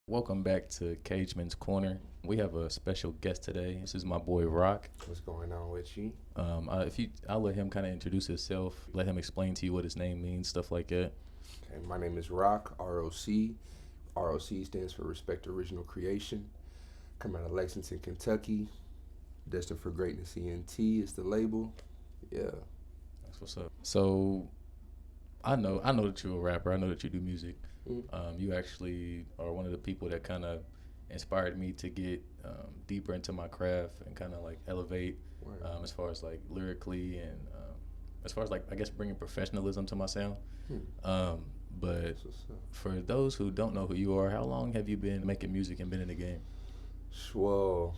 Welcome back to KAGEMAN'S Korner. We have a special guest today. This is my boy Rock. What's going on with you? I'll let him kind of introduce himself, let him explain to you what his name means, stuff like that. Okay, my name is Rock, R.O.C. R.O.C. stands for Respect Original Creation. Come out of Lexington, Kentucky. Destined For Greatness, ENT is the label. Yeah. That's what's up. So, I know that you're a rapper. I know that you do music. You actually are one of the people that kind of inspired me to get deeper into my craft and kind of like elevate as far as like lyrically and as far as like I guess bringing professionalism to my sound. But That's what's up. for those who don't know who you are, how long have you been making music and been in the game? Well,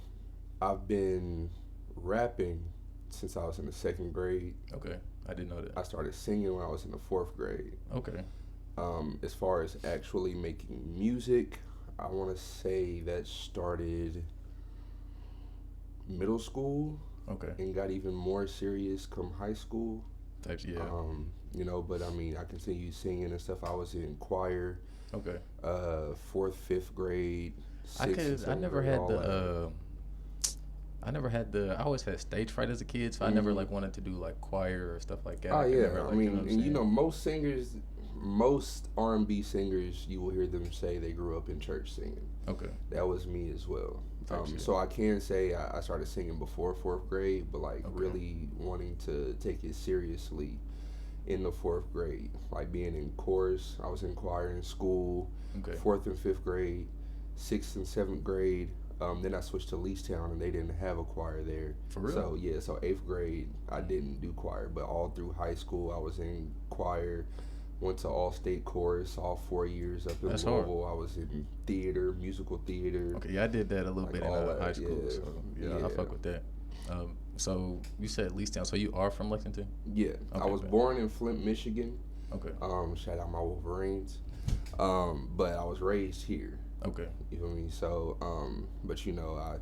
I've been rapping since I was in the second grade. Okay, I didn't know that. I started singing when I was in the fourth grade. Okay, As far as actually making music, I want to say that started middle school okay, and got even more serious come high school. types, yeah. But I mean, I continued singing and stuff. I was in choir, Okay, fourth, fifth grade, I sixth, and could. seventh grade, all that. I never had the. I always had stage fright as a kid, so I never like wanted to do like choir or stuff like that. Oh I could yeah, never, I like, mean, what I'm and saying? most singers, most R&B singers, you will hear them say they grew up in church singing. Okay, That was me as well. type shit. So I can say I started singing before fourth grade, but like Okay. really wanting to take it seriously in the fourth grade, like being in chorus. I was in choir in school, Okay, fourth and fifth grade, sixth and seventh grade. Then I switched to Leestown, and they didn't have a choir there. for real. So yeah, so eighth grade I didn't do choir, but all through high school I was in choir. Went to all state chorus all 4 years up in That's hard. Louisville. I was in theater, musical theater. Okay, yeah, I did that a little Like bit in all that, high school, yeah. so yeah, I Yeah. fuck with that. So you said Leestown, so you are from Lexington? Yeah, I Okay, was bet. born in Flint, Michigan. Okay, Shout out my Wolverines. But I was raised here. okay, You feel me? So, but I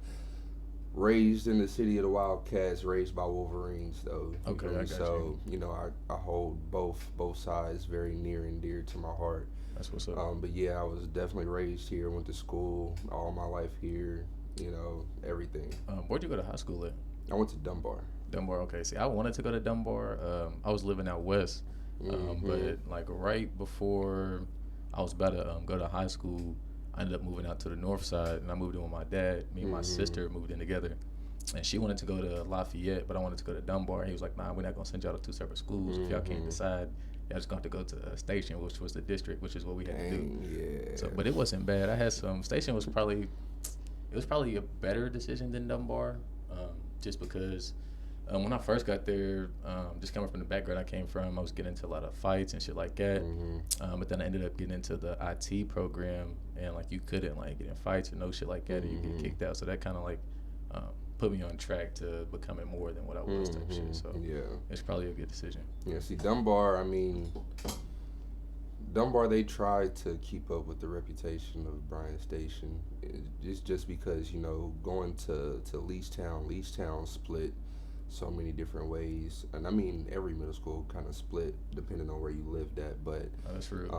raised in the city of the Wildcats, raised by Wolverines though. You Okay, feel I me? got So, I hold both sides very near and dear to my heart. that's what's up. But yeah, I was definitely raised here, went to school all my life here, everything. Where'd you go to high school at? I went to Dunbar. Dunbar. Okay, see, I wanted to go to Dunbar. I was living out west, Mm-hmm. but like right before I was about to go to high school, I ended up moving out to the north side, and I moved in with my dad. Me and my Mm-hmm. sister moved in together, and she wanted to go to Lafayette, but I wanted to go to Dunbar. And he was like, "Nah, we're not gonna send y'all to two separate schools. If y'all can't Mhm. decide, y'all just gonna have to go to Station, which was the district, which is what we had to do." Dang, yeah. So, but it wasn't bad. I had some Station was probably it was probably a better decision than Dunbar, just because when I first got there, just coming from the background I came from, I was getting into a lot of fights and shit like that. Mhm. But then I ended up getting into the IT program, and like you couldn't like get in fights or no shit like that, or you get Mhm. kicked out. So that kind of like put me on track to becoming more than what I was type shit. Mhm. So Yeah. it's probably a good decision. Yeah. See, Dunbar. I mean, Dunbar. They tried to keep up with the reputation of Bryan Station. It's just because going to Leestown split so many different ways, and I mean every middle school kind of split depending on where you lived at. But That's real.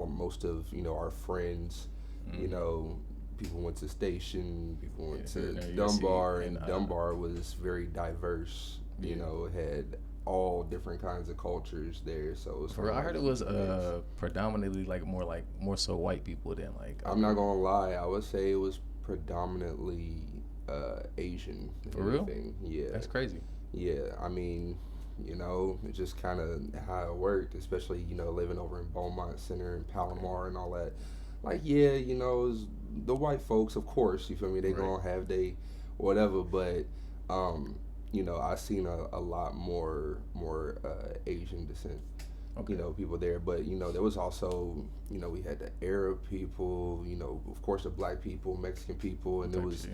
most of our friends, you Mhm. know, people went to Station, people went Yeah, to there you Dunbar, see, and and, Dunbar was very diverse. Yeah. It had all different kinds of cultures there. So it's For real, I heard it was a mix. predominantly like more so white people than like I'm not gonna lie, I would say it was predominantly Asian. If For real? anything. Yeah, That's crazy. yeah. I mean, it's just kind of how it worked, especially living over in Beaumont Center and Palomar and all that. Like, yeah, it's the white folks, of course. You feel me? They Right. gonna have they whatever, but I seen a lot more Asian descent. Okay. People there, but there was also we had the Arab people, of course the black people, Mexican people, and Type shit.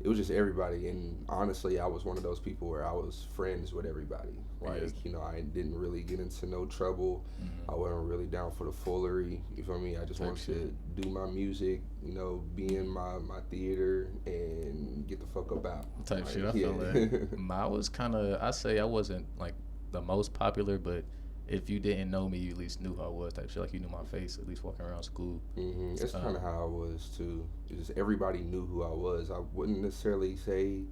it was just everybody. And honestly, I was one of those people where I was friends with everybody. Like, Yes. I didn't really get into no trouble. I wasn't really down for the foolery. You feel me? I just Type wanted shit. to do my music, be in my theater and get the fuck up out. Type shit. I Like, feel yeah. that. I was kind of. I say I wasn't like the most popular, but if you didn't know me, you at least knew who I was type shit. Like you knew my face, at least walking around school. It's kind of how I was too. Just everybody knew who I was. I wouldn't necessarily say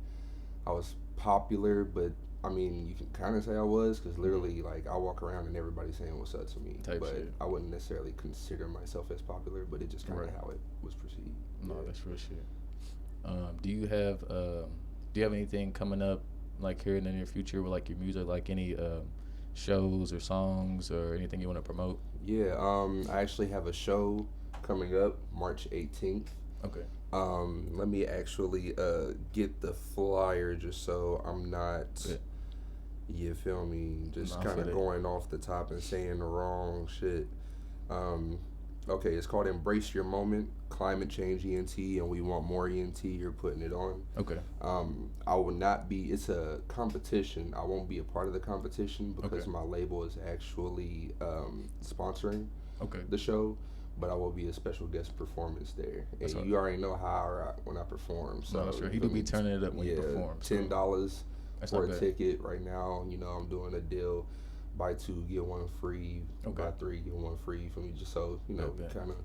I was popular, but I mean, you can kind of say I was, because literally, like, I walk around and everybody's saying what's up to me. Type but shit. I wouldn't necessarily consider myself as popular, but it just kind of Right. how it was perceived. No, Yeah. that's real shit. Do you have anything coming up like here in the near future with like your music, like any shows or songs or anything you want to promote? Yeah, I actually have a show coming up March 18th. Okay. Let me actually get the flyer just so I'm not, Good. you feel me, just No, I kind feel of it. going off the top and saying the wrong shit. Okay, it's called Embrace Your Moment, Climate Change ENT, and we want more ENT. You're putting it on. Okay. I will not be, it's a competition. I won't be a part of the competition because Okay. my label is actually sponsoring Okay. the show, but I will be a special guest performance there. That's And all. You already know how I rock when I perform. So No, that's right. He do be turning it up when you perform. So $10 that's for not a bad. ticket right now. You know, I'm doing a deal. Buy two, get one free. Okay. Buy three, get one free for me. Just so, you know, Not bad. kind of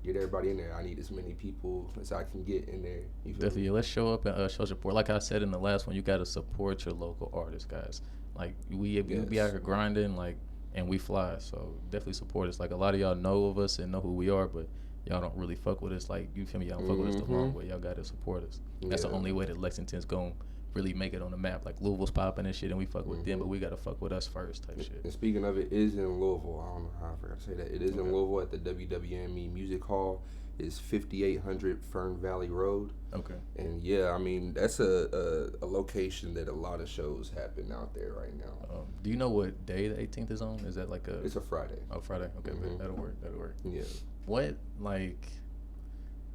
get everybody in there. I need as many people as I can get in there. You feel Definitely. me? Yeah, let's show up and show support. Like I said in the last one, you got to support your local artists, guys. Like we be out Yes. here grinding, like, and we fly. So definitely support us. Like a lot of y'all know of us and know who we are, but y'all don't really fuck with us. Like you feel me? Y'all don't fuck with us the long way. Y'all got to support us. That's the Yeah. only way that Lexington's gonna really make it on the map. Like Louisville's popping and shit, and we fuck with them, but we gotta fuck with us first, type shit. And speaking of it, is in Louisville. I don't know how I forgot to say that. It is in Okay. Louisville at the WWME Music Hall. It's 5800 Fern Valley Road. Okay. And yeah, I mean, that's a location that a lot of shows happen out there right now. Do you know what day the 18th is on? Is that like a? It's a Friday. Oh, Friday. Okay, Mhm. that'll work. That'll work. Yeah. What like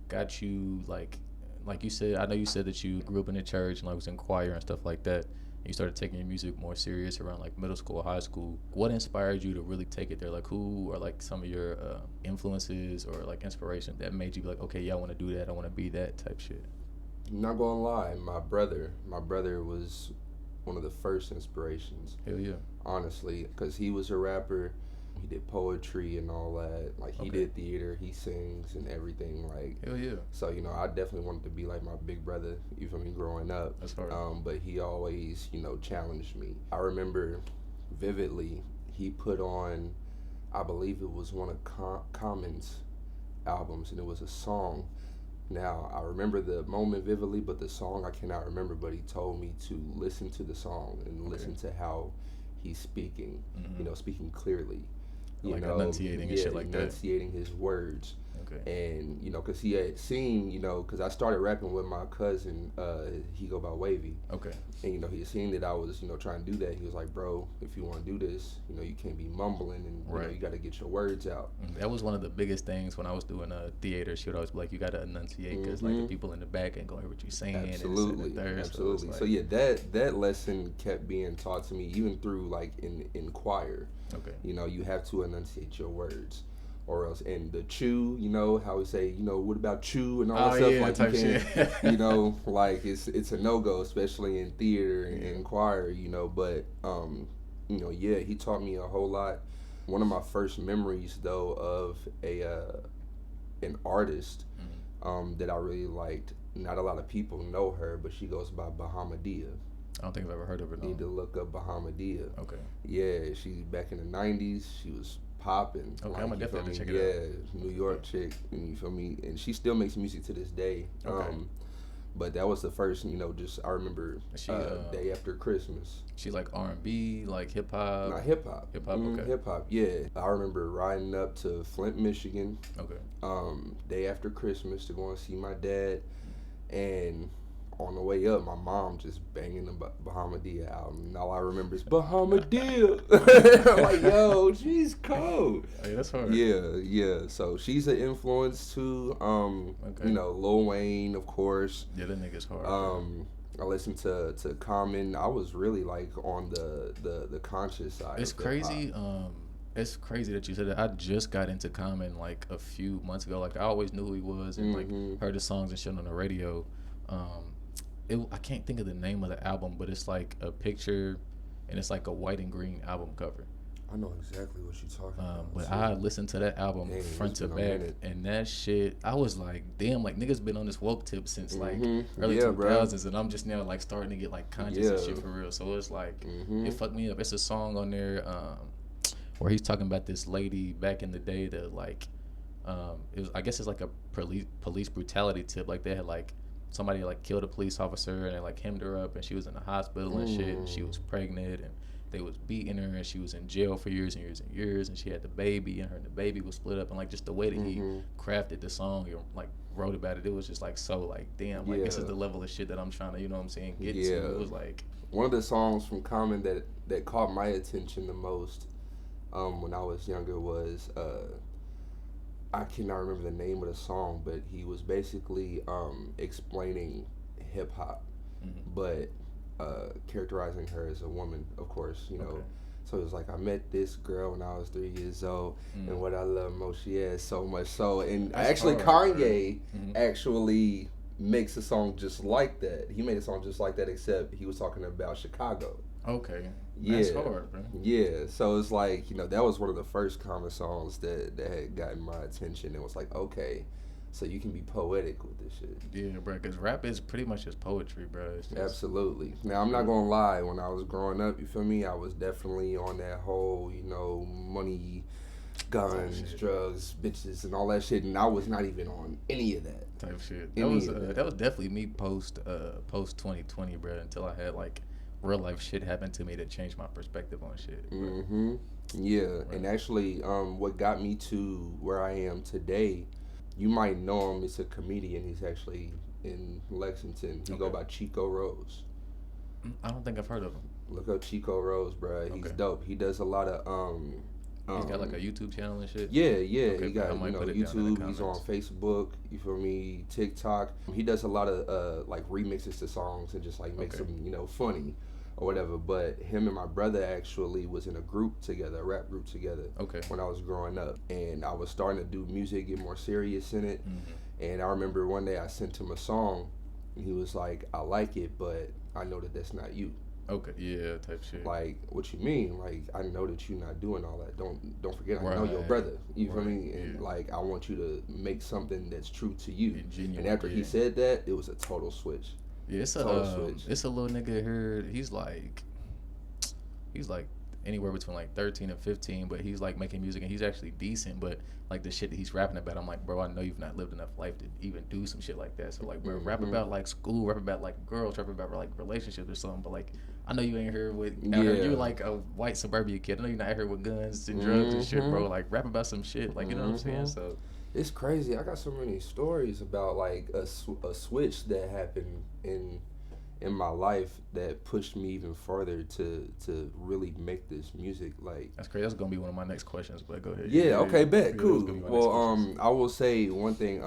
got you like you said? I know you said that you grew up in the church and like was in choir and stuff like that. And you started taking your music more serious around like middle school, high school. What inspired you to really take it there? Like who are like some of your influences or like inspiration that made you be like, okay, yeah, I want to do that. I want to be that type shit. I'm not gonna lie, my brother was one of the first inspirations, Hell yeah. honestly, because he was a rapper. He did poetry and all that. Like, he Okay. did theater, he sings and everything. Like, Hell yeah. so, you know, I definitely wanted to be like my big brother, you feel me, growing up. That's hard. But he always, you know, challenged me. I remember vividly, he put on, I believe it was one of Commons albums, and it was a song. Now, I remember the moment vividly, but the song I cannot remember, but he told me to listen to the song and listen to how he's speaking, you know, speaking clearly. You Like know, enunciating and shit like that. enunciating his words. Okay. And, you know, because he had seen, you know, because I started rapping with my cousin, he go by Wavy. Okay. And, you know, he had seen that I was, you know, trying to do that. He was like, bro, if you want to do this, you know, you can't be mumbling and, you know, you got to get your words out. That was one of the biggest things when I was doing theater. She would always be like, you got to enunciate because like the people in the back ain't going to hear what you're saying. Absolutely. And third, Absolutely. So, So, yeah, that lesson kept being taught to me even through, like, in choir. Okay. You know, you have to enunciate your words. Or else, and the chew, you know, how we say, you know, what about chew and all that stuff, yeah, like type you shit. can't, you know, like it's a no-go, especially in theater and choir, you know, but, you know, yeah, he taught me a whole lot. One of my first memories, though, of an artist that I really liked, not a lot of people know her, but she goes by Bahamadia. I don't think I've ever heard of her. No. Need to look up Bahamadia. Okay. Yeah, she's back in the 90s. She was popping. Okay, like, I'm gonna definitely have to check it Yeah, New York chick, and you feel me? And she still makes music to this day. Okay. But that was the first, you know, just I remember She, day after Christmas. She like R&B, like hip hop. Not hip hop. Hip hop, okay. Hip hop, yeah. I remember riding up to Flint, Michigan. Okay. Day after Christmas to go and see my dad, and on the way up, my mom just banging the Bahamadia album. And all I remember is Bahamadia. I'm like, yo, she's cold. Hey, that's hard. Yeah. So she's an influence too. Okay. You know, Lil Wayne, of course. Yeah, that nigga's hard. I listened to Common. I was really like on the conscious side. It's of crazy. hip-hop. It's crazy that you said that. I just got into Common like a few months ago. Like I always knew who he was and like heard his songs and shit on the radio. I can't think of the name of the album, but it's like a picture, and it's like a white and green album cover. I know exactly what you're talking about. But I listened to that album front to back, and that shit, I was like, damn, like niggas been on this woke tip since like early 2000s, and I'm just now like starting to get like conscious and shit for real. So it's like it fucked me up. It's a song on there where he's talking about this lady back in the day that like it was, I guess it's like a police brutality tip. Like they had like somebody like killed a police officer and they like hemmed her up and she was in the hospital and shit, and she was pregnant and they was beating her and she was in jail for years and years and years, and she had the baby and her and the baby was split up, and like just the way that he crafted the song or like wrote about it, it was just like so like damn, like this is the level of shit that I'm trying to, you know what I'm saying, get to. It was like one of the songs from Common that caught my attention the most when I was younger was I cannot remember the name of the song, but he was basically explaining hip hop, but characterizing her as a woman, of course, you know. So it was like, I met this girl when I was 3 years old, and what I love most, she has so much so. And that's actually hard, Kanye actually makes a song just like that. He made a song just like that, except he was talking about Chicago. Okay. That's hard, man. Yeah, so it's like, you know, that was one of the first Common songs that had gotten my attention. It was like, okay, so you can be poetic with this shit. Yeah, bro, because rap is pretty much just poetry, bro. Just... Absolutely. Now, I'm not going to lie. When I was growing up, you feel me, I was definitely on that whole, you know, money, guns, drugs, bitches, and all that shit, and I was not even on any of that. Type shit. That was definitely me post 2020, bro, until I had, like, real life shit happened to me that changed my perspective on shit. Yeah, right. And actually, what got me to where I am today, you might know him. It's a comedian. He's actually in Lexington. He go by Chico Rose. I don't think I've heard of him. Look up Chico Rose, bro. He's dope. He does a lot of he's got like a YouTube channel and shit. Yeah. Okay, he got YouTube. He's on Facebook. You feel me? TikTok. He does a lot of like remixes to songs and just like makes them funny or whatever. But him and my brother actually was in a group together, a rap group together. When I was growing up, and I was starting to do music, get more serious in it. And I remember one day I sent him a song, and he was like, "I like it, but I know that that's not you." Type shit. Like, what you mean? Like, I know that you're not doing all that. Don't forget, I know your brother. You feel me? And like, I want you to make something that's true to you. And after he said that, it was a total switch. Yeah, it's a little nigga here. He's like anywhere between like 13 and 15, but he's like making music and he's actually decent. But like the shit that he's rapping about, I'm like, bro, I know you've not lived enough life to even do some shit like that. So like, bro, rap about like school, rap about like girls, rap about like relationships or something. But like, I know you ain't here with you're like a white suburbia kid. I know you're not here with guns and drugs and shit, bro. Like, rap about some shit. Like, you know what I'm saying? So it's crazy. I got so many stories about like a switch that happened in my life that pushed me even further to really make this music. Like, that's crazy. That's gonna be one of my next questions, but go ahead. Yeah, okay, bet. Cool. Well, I will say one thing.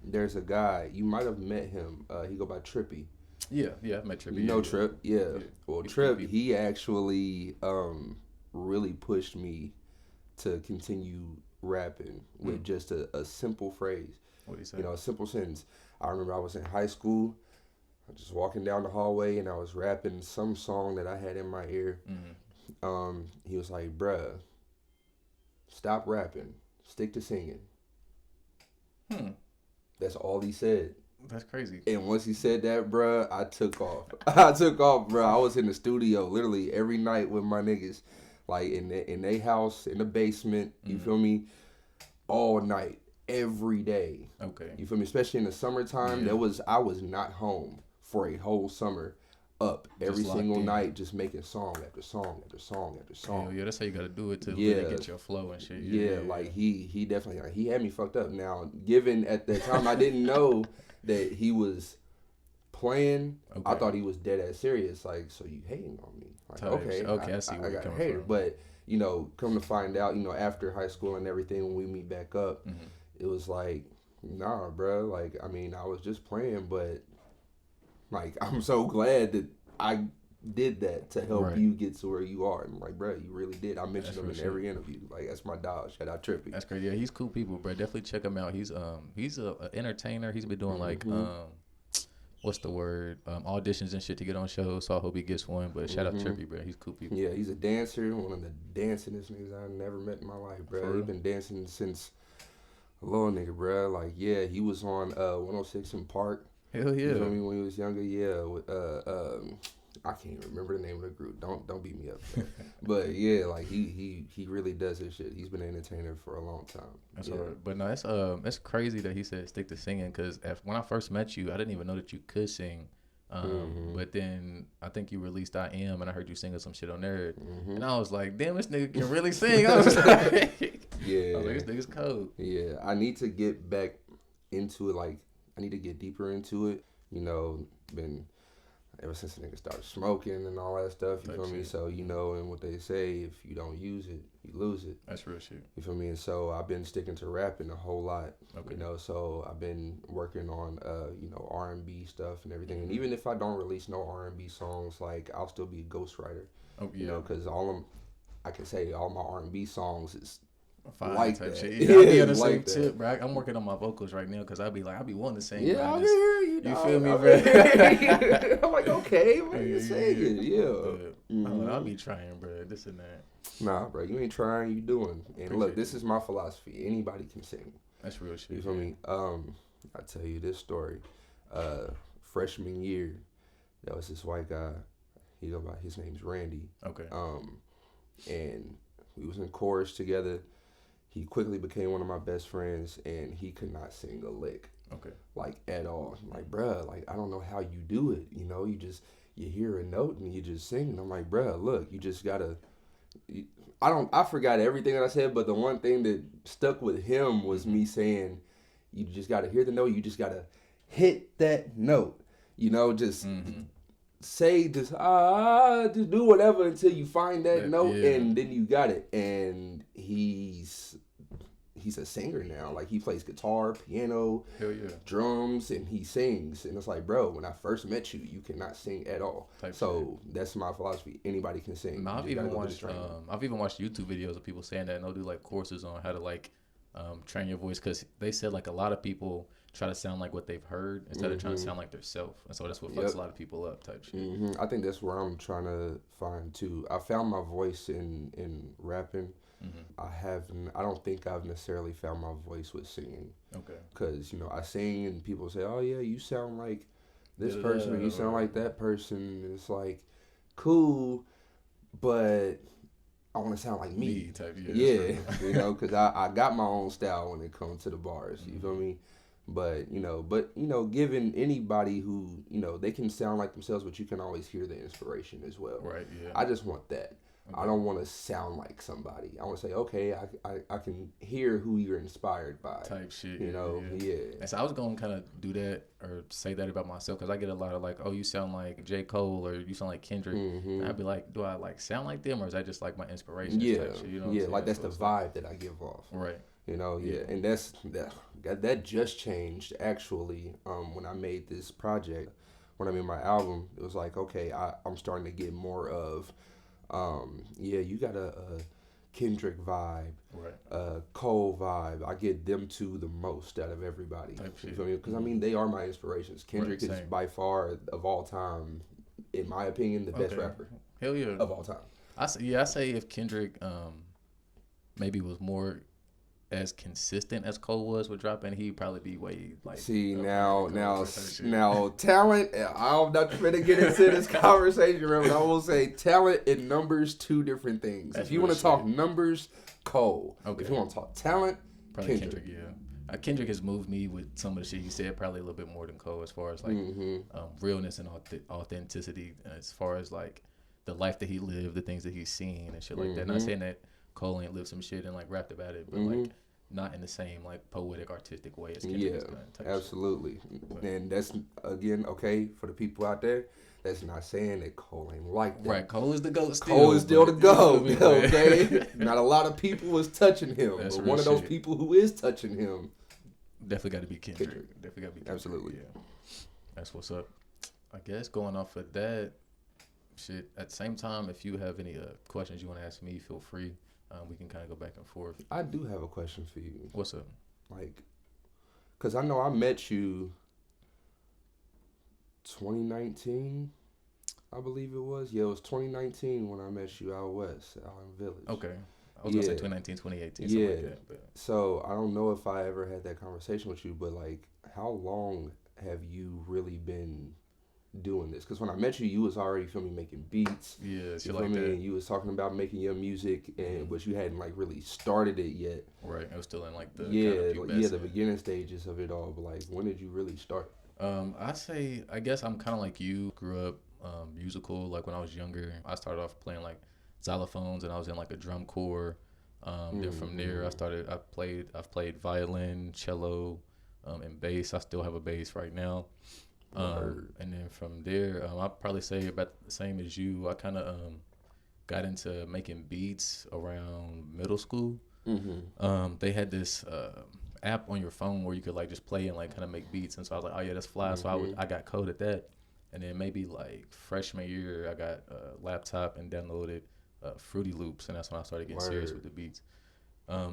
There's a guy, you might have met him. He go by Trippy. Yeah, I've met Trippy. You know Trip? Yeah. Well, Trip, he actually really pushed me to continue rapping with just a simple phrase. What do you say? You know, a simple sentence. I remember I was in high school. I was just walking down the hallway and I was rapping some song that I had in my ear. He was like, bruh, stop rapping. Stick to singing. That's all he said. That's crazy. And once he said that, bruh, I took off. Bruh. I was in the studio literally every night with my niggas. Like in their house, in the basement, you feel me? All night, every day. Okay. You feel me? Especially in the summertime, I was not home for a whole summer, up every single night, just making song after song after song after song. Yeah, that's how you gotta do it to really get your flow and shit. Like he definitely, like, he had me fucked up. Now, given at that time, I didn't know that he was playing. I thought he was dead ass serious. Like, so you hating on me? Like, okay, I see where you're coming from. But you know, come to find out, you know, after high school and everything, when we meet back up, it was like, nah, bro. Like, I mean, I was just playing, but like, I'm so glad that I did that to help you get to where you are. And like, bro, you really did. I mentioned him in every interview. Like, that's my dog. Shout out Trippy. That's crazy. Yeah, he's cool people, bro. Definitely check him out. He's a entertainer. He's been doing like what's the word, auditions and shit to get on shows. So I hope he gets one. But shout out Trippy, bro. He's cool people. Yeah, he's a dancer. One of the dancingest niggas I've never met in my life, bro. He's been dancing since a little nigga, bro. Like, yeah, he was on 106 in Park. Hell yeah. You know me when he was younger. Yeah, with, I can't even remember the name of the group. Don't beat me up. But yeah, like he really does his shit. He's been an entertainer for a long time. That's all right. But no, it's crazy that he said stick to singing, because when I first met you, I didn't even know that you could sing. But then I think you released I Am, and I heard you singing some shit on there, and I was like, damn, this nigga can really sing. I was like, yeah, this nigga's cold. Yeah, I need to get back into it. Like, I need to get deeper into it. You know, been ever since the nigga started smoking and all that stuff, you feel me? So, you know, and what they say, if you don't use it, you lose it. That's real shit. You feel me? And so I've been sticking to rapping a whole lot, you know, so I've been working on, you know, R&B stuff and everything. And even if I don't release no R&B songs, like, I'll still be a ghostwriter, you know, because I can say all my R&B songs is fine like type that. shit. Yeah, I'll be on the same like tip, bro. I'm working on my vocals right now, because I be wanting to sing. Yeah, I just, hear you. You feel me, bro? I'm like, okay, man, you singing, yeah. I'll be trying, bro. This and that. Nah, bro, you ain't trying, you doing. And look, this is my philosophy. Anybody can sing. That's real shit. You feel me? I tell you this story. Freshman year, there was this white guy. His name's Randy. Okay. And we was in chorus together. He quickly became one of my best friends, and he could not sing a lick. Okay. Like, at all. I'm like, bruh, like, I don't know how you do it. You know, you hear a note and you just sing. And I'm like, bruh, look, you just gotta. I forgot everything that I said, but the one thing that stuck with him was me saying, you just gotta hear the note. You just gotta hit that note. You know, just say, just do whatever until you find that note, and then you got it. And he's a singer now. Like, he plays guitar, piano, drums, and he sings. And it's like, bro, when I first met you, you cannot sing at all. That's my philosophy. Anybody can sing. No, I've even watched YouTube videos of people saying that, and they'll do like courses on how to like train your voice, because they said like a lot of people try to sound like what they've heard instead of trying to sound like their self, and so that's what fucks a lot of people up type shit. I think that's where I'm trying to find too. I found my voice in rapping. I don't think I've necessarily found my voice with singing. Okay. Because, you know, I sing and people say, oh yeah, you sound like this person, or you sound like that person. And it's like, cool, but I want to sound like me. Type, yeah. You know, because I got my own style when it comes to the bars. You feel me? But you know, given anybody who, you know, they can sound like themselves, but you can always hear the inspiration as well. Right. Yeah. I just want that. Okay. I don't want to sound like somebody. I want to say, okay, I can hear who you're inspired by. Type shit. You know, And so I was going to kind of do that or say that about myself, because I get a lot of like, oh, you sound like J. Cole, or you sound like Kendrick. And I'd be like, do I like sound like them, or is that just like my inspiration? Type shit, you know like that's the vibe that I give off. Right. You know, and that just changed actually when I made this project. When I made my album, it was like, okay, I'm starting to get more of, you got a Kendrick vibe, right? Cole vibe. I get them two the most out of everybody. You feel me? Because I mean, they are my inspirations. Kendrick is by far of all time, in my opinion, the best rapper. Hell yeah, of all time. I say if Kendrick maybe was more as consistent as Cole was with dropping, he'd probably be way like. See now, talent. I'm not trying to get into this conversation, but I will say talent and numbers, two different things. If you want to talk numbers, Cole. Okay. If you want to talk talent, probably Kendrick. Kendrick has moved me with some of the shit he said probably a little bit more than Cole, as far as like realness and authenticity, as far as like the life that he lived, the things that he's seen and shit like that. Not saying that Cole ain't lived some shit and like rapped about it, but like not in the same like poetic, artistic way as Kendrick has done. Absolutely. And that's again okay for the people out there. That's not saying that Cole ain't like that. Right, Cole is the GOAT still. Cole is still the GOAT, okay? Not a lot of people was touching him, but one of those people who is touching him definitely got to be Kendrick. Definitely got to be Kendrick. Absolutely. Yeah. That's what's up. I guess going off of that shit, at the same time, if you have any questions you want to ask me, feel free. We can kind of go back and forth. I do have a question for you. What's up? Like, because I know I met you 2019, I believe it was. Yeah, it was 2019 when I met you out west, out in Village. Okay. I was gonna say 2019, 2018, Yeah. something like that. But So I don't know if I ever had that conversation with you, but like, how long have you really been doing this? Because when I met you, you was already feel me making beats. yeah, You shit feel like me? that. And you was talking about making your music, and but you hadn't like really started it yet. Right. It was still in like the Yeah, kind of yeah, pubescent. the beginning stages of it all. But like, when did you really start? I'd say I guess I'm kind of like you. Grew up musical. Like when I was younger, I started off playing like xylophones, and I was in like a drum corps. Then from there, I've played violin, cello, and bass. I still have a bass right now. And then from there, I'd probably say about the same as you. I kind of got into making beats around middle school. They had this app on your phone where you could like just play and like kind of make beats, and so I was like, oh yeah, that's fly. So I got code at that, and then maybe like freshman year, I got a laptop and downloaded Fruity Loops, and that's when I started getting serious with the beats.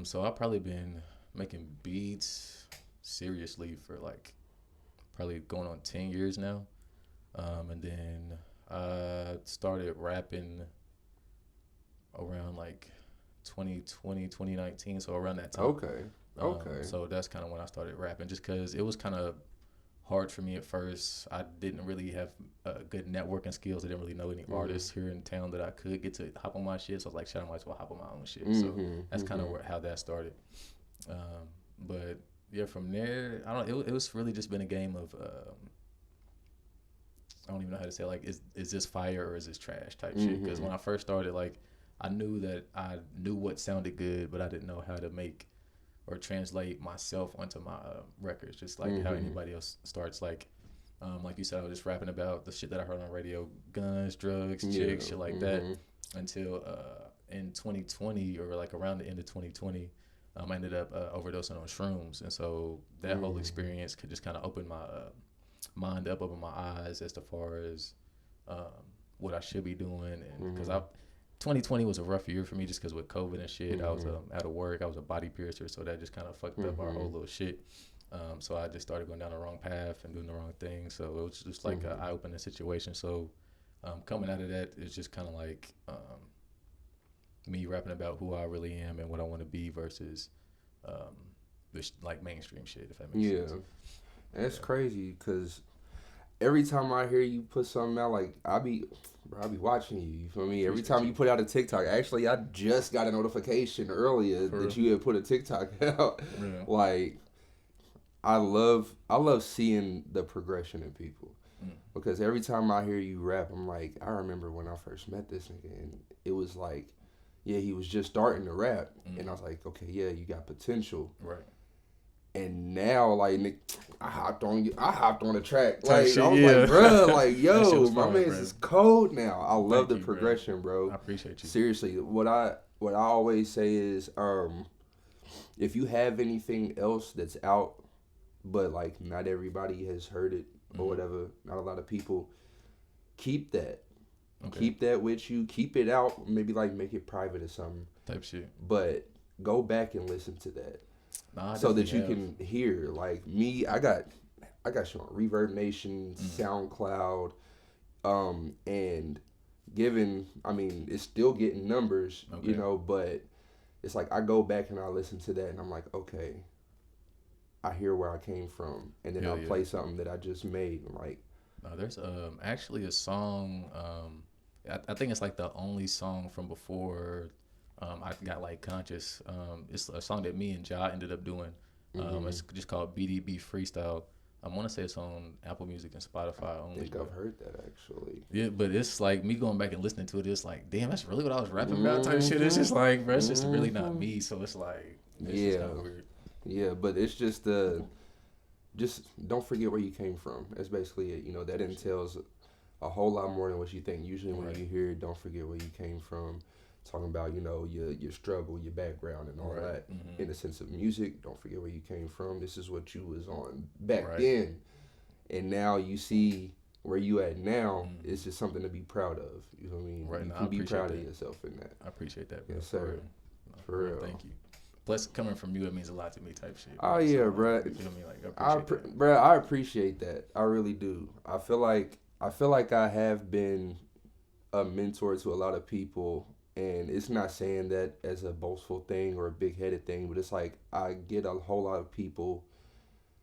So I've probably been making beats seriously for like probably going on 10 years now. And then I started rapping around like 2020, 2019, so around that time. Okay. So that's kind of when I started rapping, just because it was kind of hard for me at first. I didn't really have good networking skills. I didn't really know any artists here in town that I could get to hop on my shit. So I was like, shit, I might as well hop on my own shit. So that's kind of how that started. But yeah, from there, I don't. It was really just been a game of I don't even know how to say, like, is this fire or is this trash type shit? Because when I first started, like, I knew that I knew what sounded good, but I didn't know how to make or translate myself onto my records. Just like how anybody else starts, like you said, I was just rapping about the shit that I heard on the radio, guns, drugs, chicks, shit like that, until in 2020 or like around the end of 2020. I ended up overdosing on shrooms, and so that whole experience could just kind of open my mind up, open my eyes as far as what I should be doing, and because 2020 was a rough year for me just because with COVID and shit, I was out of work, I was a body piercer, so that just kind of fucked up our whole little shit. So I just started going down the wrong path and doing the wrong thing. So it was just like an eye-opening situation. So coming out of that, it's just kind of like me rapping about who I really am and what I want to be versus this like mainstream shit, if that makes sense. That's crazy because every time I hear you put something out, like I be watching you. You feel me? Every time you put out a TikTok, actually, I just got a notification earlier that you had put a TikTok out. Yeah. Like, I love seeing the progression in people because every time I hear you rap, I'm like, I remember when I first met this nigga, and it was like, yeah, he was just starting to rap, and I was like, okay, yeah, you got potential, right? And now, like, I hopped on the track. Like, I was like, bro, like, yo, my man's is cold now. I love the progression, bro. I appreciate you. Seriously, what I always say is, if you have anything else that's out, but like not everybody has heard it or whatever, not a lot of people, keep that. Okay. Keep that with you. Keep it out. Maybe like make it private or something. Type shit. But go back and listen to that. So that you can hear, like me, I got you on Reverb Nation, SoundCloud, and it's still getting numbers, you know, but it's like I go back and I listen to that and I'm like, okay, I hear where I came from, and then I'll play something that I just made. Like, there's actually a song, I think it's like the only song from before I got like conscious. It's a song that me and Ja ended up doing. It's just called BDB Freestyle. I want to say it's on Apple Music and Spotify only. I think I've heard that actually. Yeah, but it's like me going back and listening to it. It's like, damn, that's really what I was rapping about type shit. It's just like, bro, it's just really not me. So it's like, it's just kind of weird. Yeah, but it's just just don't forget where you came from. That's basically it. You know, that entails a whole lot more than what you think. Usually when you hear it, don't forget where you came from. Talking about, you know, your struggle, your background, and all that. In the sense of music, don't forget where you came from. This is what you was on back then, and now you see where you at now. It's just something to be proud of. You know what I mean? Right. You can be proud of yourself in that. I appreciate that, bro. Yes, sir. For real. Thank you. plus coming from you, it means a lot to me type shit. Oh yeah, so, bro. You feel me? Like I appreciate that. Bro, I appreciate that. I really do. I feel like I have been a mentor to a lot of people, and it's not saying that as a boastful thing or a big headed thing, but it's like I get a whole lot of people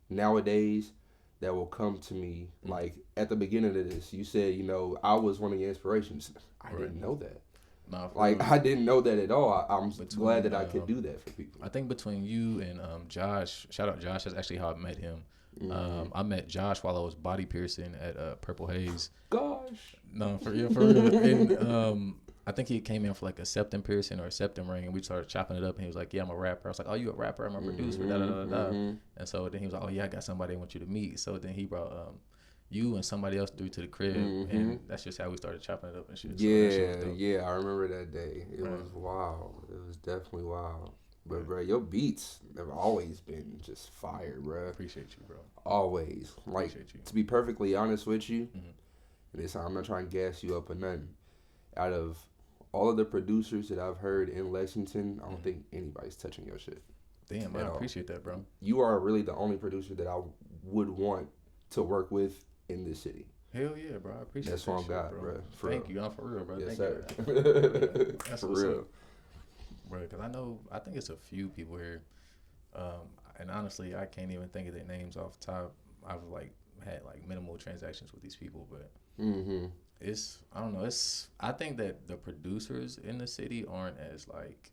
nowadays that will come to me like at the beginning of this. You said, I was one of your inspirations. I didn't know that. Nah, like real. I didn't know that at all. I'm glad that I could do that for people. I think between you and Josh, shout out Josh, that's actually how I met him. I met Josh while I was body piercing at Purple Haze. Gosh. No, for real. And I think he came in for like a septum piercing or a septum ring, and we started chopping it up. And he was like, "Yeah, I'm a rapper." I was like, "Oh, you a rapper? I'm a producer." Da da da da. And so then he was like, "Oh yeah, I got somebody I want you to meet." So then he brought you and somebody else through to the crib, and that's just how we started chopping it up and shit. Yeah, I remember that day. It was wild. It was definitely wild. But bro, your beats have always been just fire, bro. Appreciate you, bro. Always. Like, to be perfectly honest with you, and this, I'm not trying to gas you up or nothing. Out of all of the producers that I've heard in Lexington, I don't think anybody's touching your shit. Damn, I appreciate that, bro. You are really the only producer that I would want to work with in this city. Hell yeah, bro. I appreciate that. That's on God, bro. Thank you. I'm for real, bro. Yes, Thank sir. You. That's for real. Up. Bro, because I think it's a few people here. And honestly, I can't even think of their names off the top. I've like had like minimal transactions with these people, but I don't know. I think that the producers in the city aren't as like,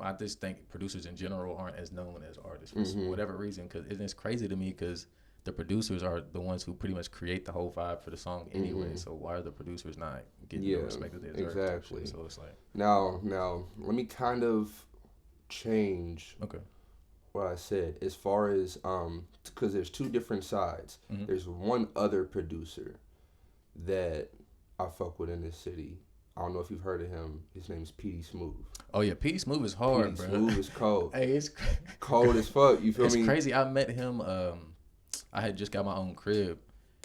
I just think producers in general aren't as known as artists for whatever reason. Because it's crazy to me because the producers are the ones who pretty much create the whole vibe for the song anyway. So why are the producers not getting the respect that they deserve? Exactly. So it's like now let me kind of change what I said as far as because there's two different sides. There's one other producer that I fuck with in this city. I don't know if you've heard of him. His name's P.D. Smooth. Oh yeah, P.D. Smooth is hard, bro. P.D. Smooth is cold. Hey, it's cold as fuck. You feel me? It's crazy. I met him. I had just got my own crib,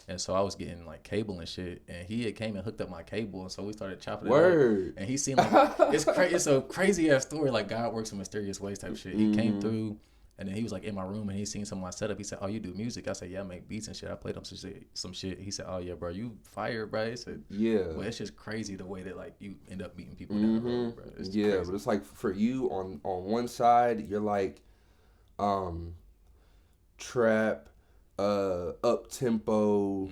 and so I was getting like cable and shit. And he had came and hooked up my cable, and so we started chopping it up. And he seemed like it's a crazy ass story. Like God works in mysterious ways type shit. He came through. And then he was like in my room and he seen some of my setup. He said, "Oh, you do music?" I said, "Yeah, I make beats and shit." I played him some shit. He said, "Oh yeah, bro, you fire, bro." He said, "Yeah." But it's just crazy the way that like you end up meeting people down the road, bro. It's crazy. But it's like for you on one side, you're like, trap, up tempo,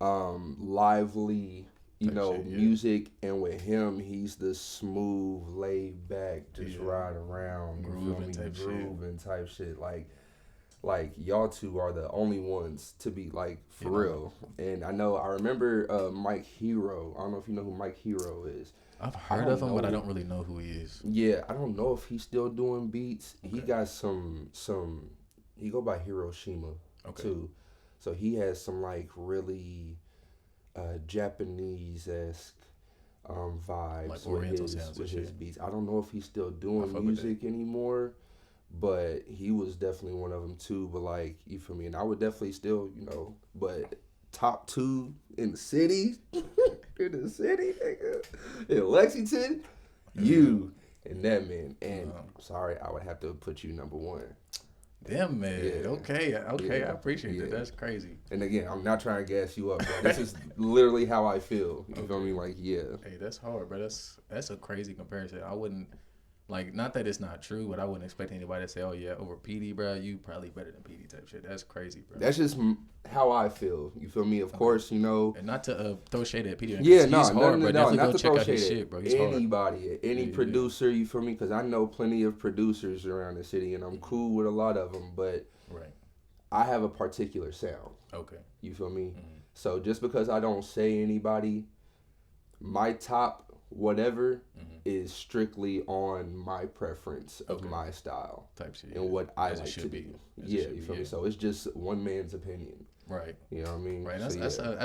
lively. Music, and with him, he's the smooth, laid back, just ride around, grooving type shit. Like y'all two are the only ones to be like for real. And I remember Mike Hero. I don't know if you know who Mike Hero is. I've heard of him, but I don't really know who he is. Yeah, I don't know if he's still doing beats. He got some. He go by Hiroshima too, so he has some like really Japanese-esque vibes like with his beats. I don't know if he's still doing music anymore, but he was definitely one of them too. But like, you feel me? And I would definitely still, but top two in the city, nigga, in Lexington, you and that man. And sorry, I would have to put you number one. Damn, man. Yeah. Okay, I appreciate that. That's crazy. And again, I'm not trying to gas you up, bro. This is literally how I feel. You feel me? Like, yeah. Hey, that's hard, bro. That's a crazy comparison. I wouldn't, like, not that it's not true, but I wouldn't expect anybody to say, "Oh yeah, over PD, bro, you probably better than PD" type shit. That's crazy, bro. That's just how I feel. You feel me? Of course, And not to throw shade at PD. Yeah, he's hard, bro. Not go to check throw out his shade shit, bro. He's anybody, any producer. You feel me? Because I know plenty of producers around the city, and I'm cool with a lot of them, but. Right. I have a particular sound. Okay. You feel me? So just because I don't say anybody, my top whatever is strictly on my preference of my style type shit, and what I like to do. You feel me? So it's just one man's opinion. Right. You know what I mean? Right. I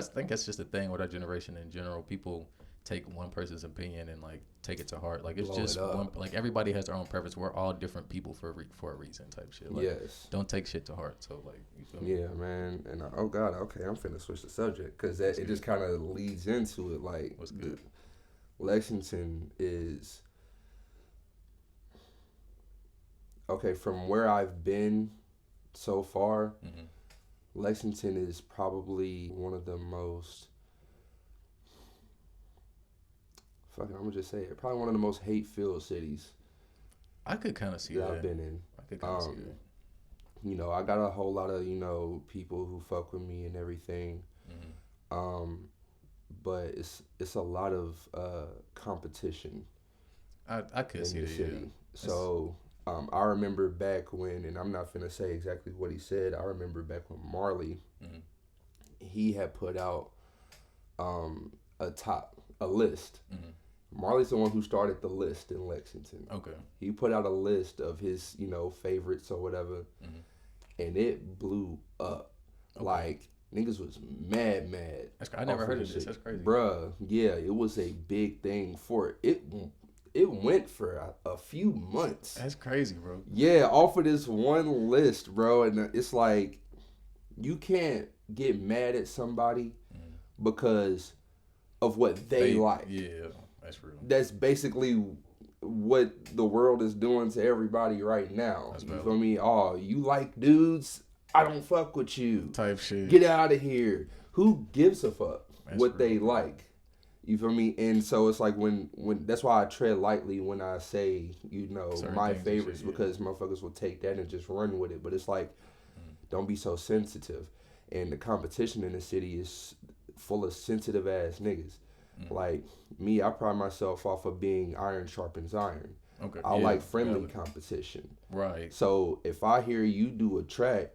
think that's just a thing with our generation in general. People take one person's opinion and like take it to heart. Like it's just one, like everybody has their own preference. We're all different people for a reason type shit. Like, don't take shit to heart. So like you feel me? Yeah, man. And oh god, okay, I'm finna switch the subject because it just kind of leads into it. Like what's good? Lexington is okay, from where I've been so far, Mm-hmm. Lexington is probably one of the most. Fuck it, I'm gonna just say it. Probably one of the most hate-filled cities I could kind of see that that. I've been in. I could kind of see that. You know, I got a whole lot of people who fuck with me and everything. Mm-hmm. But it's a lot of competition I could in see the that. city. Yeah. So I remember back when, and I'm not finna say exactly what he said. I remember back when Marley, Mm-hmm. he had put out a list. Mm-hmm. Marley's the one who started the list in Lexington. Okay. He put out a list of his favorites or whatever, and it blew up. Okay. Like niggas was mad. I never heard of this. That's crazy, bruh. Yeah, it was a big thing for it. It went for a few months. That's crazy, bro. Yeah, off of this one list, bro, and it's like you can't get mad at somebody because of what they like. Yeah, that's real. That's basically what the world is doing to everybody right now. That's you valid. feel me? Oh, you like dudes? I don't fuck with you. Type shit. Get out of here. Who gives a fuck That's what real, they bro. like? You feel me? And so it's like when that's why I tread lightly when I say, Certain my things and favorites, shit, yeah. because motherfuckers will take that and just run with it. But it's like, don't be so sensitive. And the competition in the city is full of sensitive ass niggas. Like me, I pride myself off of being iron sharpens iron. Okay. I yeah, like friendly valid. competition. Right. So if I hear you do a track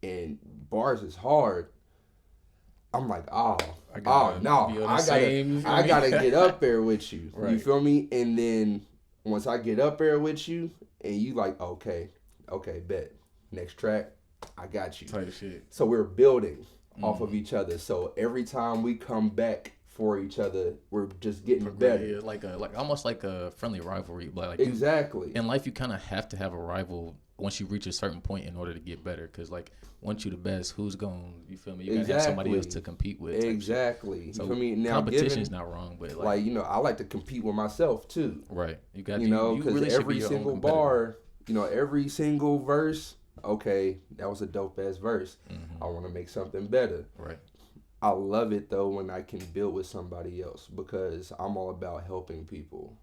and bars is hard, I'm like, I gotta be on the I gotta get up there with you. Right. You feel me? And then once I get up there with you, and you like, okay, bet. Next track, I got you. Type shit. So we're building off of each other. So every time we come back for each other, we're just getting better. Yeah, like almost like a friendly rivalry. Like Exactly. In life, you kind of have to have a rival once you reach a certain point in order to get better. Because like once you the best, who's going? You feel me? You gotta have somebody else to compete with. Exactly. So you feel me? Now, competition's not wrong, but like I like to compete with myself too. Right. You got because really every single bar, every single verse. Okay, that was a dope ass verse. I want to make something better. Right. I love it though when I can build with somebody else because I'm all about helping people.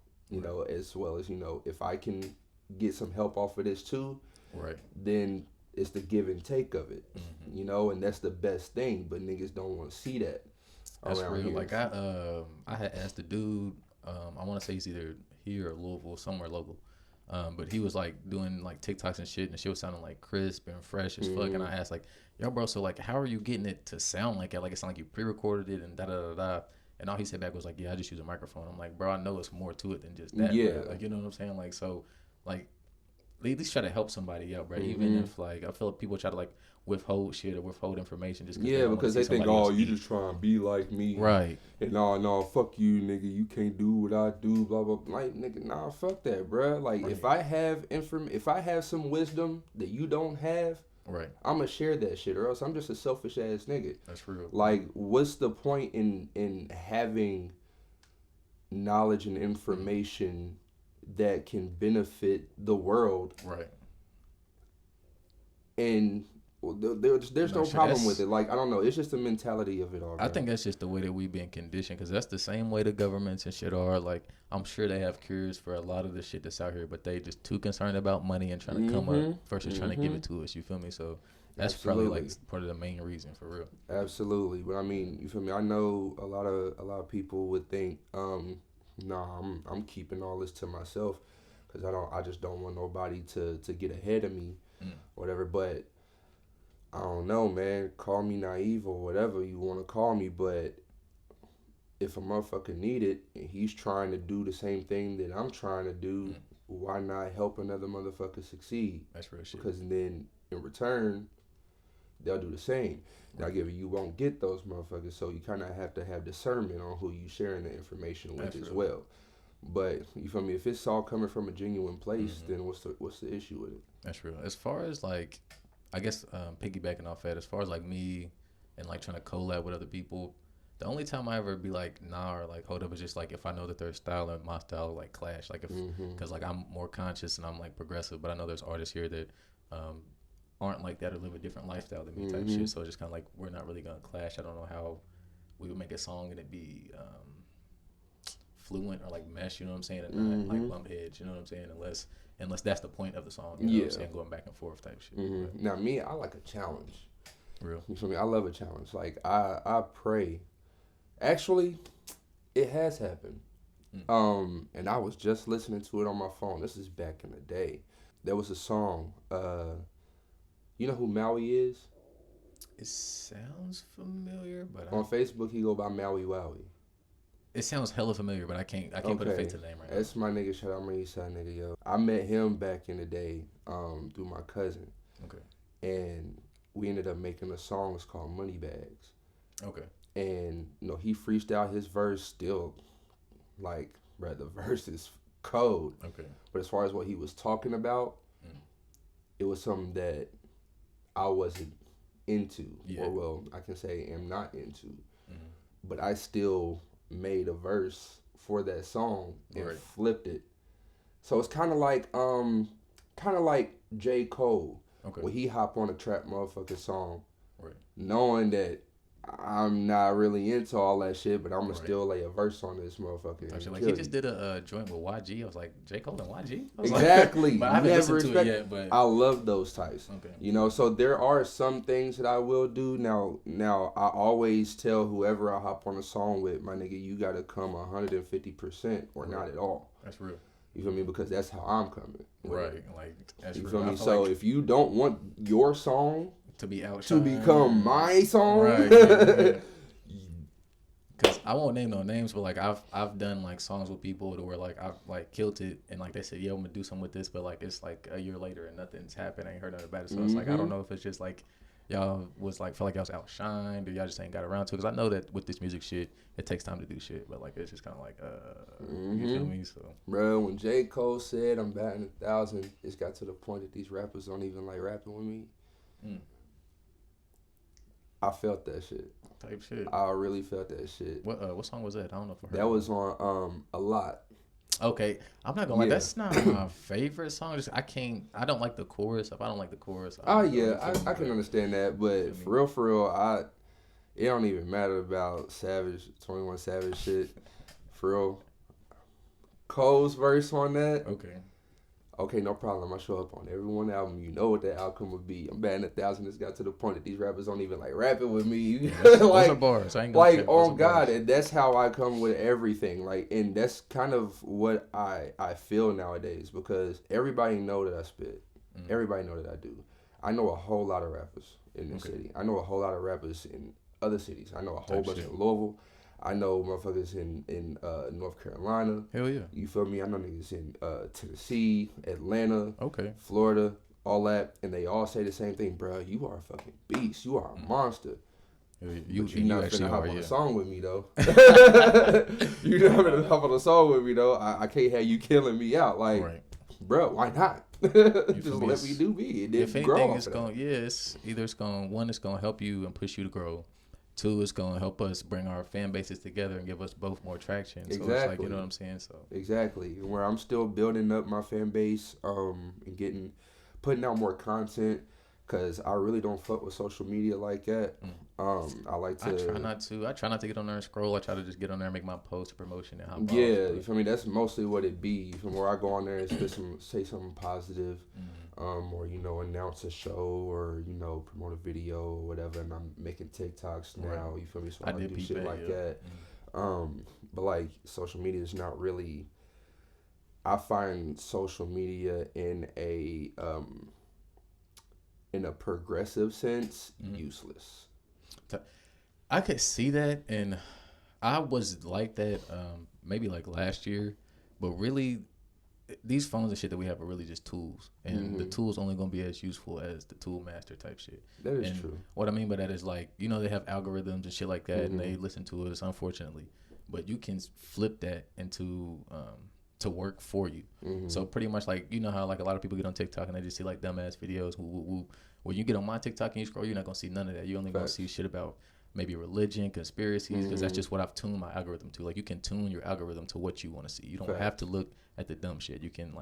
As well as if I can get some help off of this too. Right. Then it's the give and take of it. And that's the best thing. But niggas don't want to see that. That's around real. here. Like I had asked the dude. I want to say he's either here or Louisville, somewhere local. But he was like doing like TikToks and shit, and the shit was sounding like crisp and fresh as fuck. And I asked like, "Yo, bro, so like, how are you getting it to sound like it? Like it sound like you pre-recorded it and da da da da." And all he said back was like, "Yeah, I just use a microphone." I'm like, "Bro, I know it's more to it than just that." Yeah. Bro. Like you know what I'm saying? Like so, like at least try to help somebody out, bro. Even if like I feel like people try to like withhold shit or withhold information just because they think, oh, you just try and be like me, right? And no, fuck you, nigga. You can't do what I do, blah blah. Like, nigga, nah, fuck that, bro. Like, right. if I have some wisdom that you don't have, right, I'ma share that shit, or else I'm just a selfish ass nigga. That's real. Like, what's the point in having knowledge and information that can benefit the world, right? And there's no problem with it. Like, I don't know. It's just the mentality of it all. I think that's just the way that we've been conditioned, because that's the same way the governments and shit are. Like, I'm sure they have cures for a lot of the shit that's out here, but they just too concerned about money and trying to come up versus trying to give it to us. You feel me? So that's probably like part of the main reason, for real. Absolutely. But I mean, you feel me? I know a lot of people would think, nah, I'm keeping all this to myself because I just don't want nobody to get ahead of me, whatever. But I don't know, man. Call me naive or whatever you want to call me, but if a motherfucker need it and he's trying to do the same thing that I'm trying to do, why not help another motherfucker succeed? That's real shit. Because then in return, they'll do the same. Now, you won't get those motherfuckers, so you kind of have to have discernment on who you sharing the information with as well. But you feel me? If it's all coming from a genuine place, then what's the issue with it? That's real. As far as like, I guess piggybacking off that, as far as like me and like trying to collab with other people, The only time I ever be like nah or like hold up is just like if I know that their style and my style like clash, like if because like I'm more conscious and I'm like progressive, but I know there's artists here that aren't like that or live a different lifestyle than me type shit. So it's just kind of like we're not really gonna clash. I don't know how we would make a song and it be fluent or like mesh, you know what I'm saying, and not like bump heads, you know what I'm saying, unless that's the point of the song, you know what I'm saying, going back and forth type shit. Now me, I like a challenge. Real. You feel me? I love a challenge. Like I pray. Actually, it has happened. And I was just listening to it on my phone. This is back in the day. There was a song. You know who Maui is? It sounds familiar, but on Facebook he go by Maui Wowie. It sounds hella familiar, but I can't put a face to the name right now. That's my nigga. Shout out my Eastside nigga, yo. I met him back in the day through my cousin. Okay. And we ended up making a song. It's called Money Bags. Okay. And, you know, he freestyled his verse still, like, bro, the verse is cold. Okay. But as far as what he was talking about, it was something that I wasn't into. Yeah. Or, well, I can say am not into. But I still made a verse for that song and flipped it. So it's kind of like J. Cole. Okay. When he hop on a trap motherfucking song, knowing that I'm not really into all that shit, but I'm gonna still lay a verse on this motherfucker. Actually, like he just did a joint with YG. I was like, J. Cole and YG? Exactly. Like, but I haven't listened to it yet. But I love those types. Okay. You know, so there are some things that I will do. Now I always tell whoever I hop on a song with, my nigga, you gotta come 150% or not at all. That's real. You feel me? Because that's how I'm coming. Right. Like, that's you real. feel me? So like if you don't want your song to be outshined, to become my song, right? Yeah. Cause I won't name no names, but like I've done like songs with people to where like I've like killed it, and like they said, yeah, I'm gonna do something with this, but like it's like a year later and nothing's happened. I ain't heard nothing about it, so it's like I don't know if it's just like y'all was like feel like y'all was outshined or y'all just ain't got around to it. Cause I know that with this music shit, it takes time to do shit, but like it's just kind of like you feel me? So bro, when J. Cole said I'm batting 1,000, it's got to the point that these rappers don't even like rapping with me. I felt that shit. Type shit. I really felt that shit. What song was that? I don't know if I heard that. Was on A Lot. Okay, I'm not gonna lie. That's not my favorite song. Just I don't like the chorus. If I don't like the chorus, I can understand that. But for real, it don't even matter about 21 Savage shit. For real, Cole's verse on that. Okay, no problem. I show up on every one album. You know what the outcome would be. I'm batting 1,000. It's got to the point that these rappers don't even like rapping with me. Like, bars. I ain't gonna like on God, and that's how I come with everything. Like, and that's kind of what I feel nowadays because everybody know that I spit. Everybody know that I do. I know a whole lot of rappers in this city. I know a whole lot of rappers in other cities. I know a whole bunch in Louisville. I know motherfuckers in North Carolina. Hell yeah. You feel me? I know niggas in Tennessee, Atlanta, Florida, all that. And they all say the same thing, bro. You are a fucking beast. You are a monster. You not finna hop on a song with me, though. You not finna hop on a song with me, though. I can't have you killing me out. Like, bro, why not? Just let me do me. And then if anything, it's going to help you and push you to grow. 2, it's going to help us bring our fan bases together and give us both more traction. So it's like, you know what I'm saying? So exactly. Where I'm still building up my fan base and putting out more content because I really don't fuck with social media like that. I try not to get on there and scroll. I try to just get on there and make my post promotion and hop off. You feel me? That's mostly what it be. From where I go on there and say something positive. Or, you know, announce a show or, you know, promote a video or whatever. And I'm making TikToks now, you feel me? So I do shit like that. But, like, social media is not really... I find social media in a progressive sense useless. I could see that, and I was like that maybe, like, last year. But really... these phones and shit that we have are really just tools, and the tools only gonna be as useful as the tool master type shit. That is true. What I mean by that is like, you know, they have algorithms and shit like that, and they listen to us, unfortunately. But you can flip that into to work for you. So pretty much like, you know how like a lot of people get on TikTok and they just see like dumbass videos. When you get on my TikTok and you scroll, you're not gonna see none of that. You're only gonna see shit about maybe religion, conspiracies, because that's just what I've tuned my algorithm to. Like, you can tune your algorithm to what you want to see. You don't have to look at the dumb shit. You can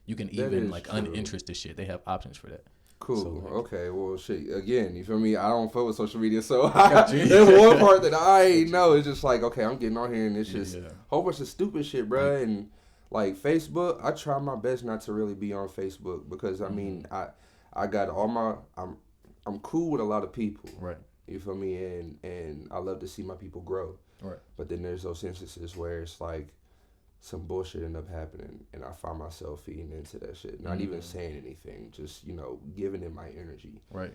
even like uninterested shit. They have options for that. Cool. So, like, okay. Well, shit. Again, you feel me? I don't fuck with social media, so there's one part that I know. It's just like, okay, I'm getting on here and it's just a whole bunch of stupid shit, bro. And like Facebook, I try my best not to really be on Facebook because I mean, I got all my I'm cool with a lot of people, right? You feel me? And I love to see my people grow, right? But then there's those instances where it's like some bullshit end up happening and I find myself feeding into that shit. Not even saying anything, just, giving it my energy. Right.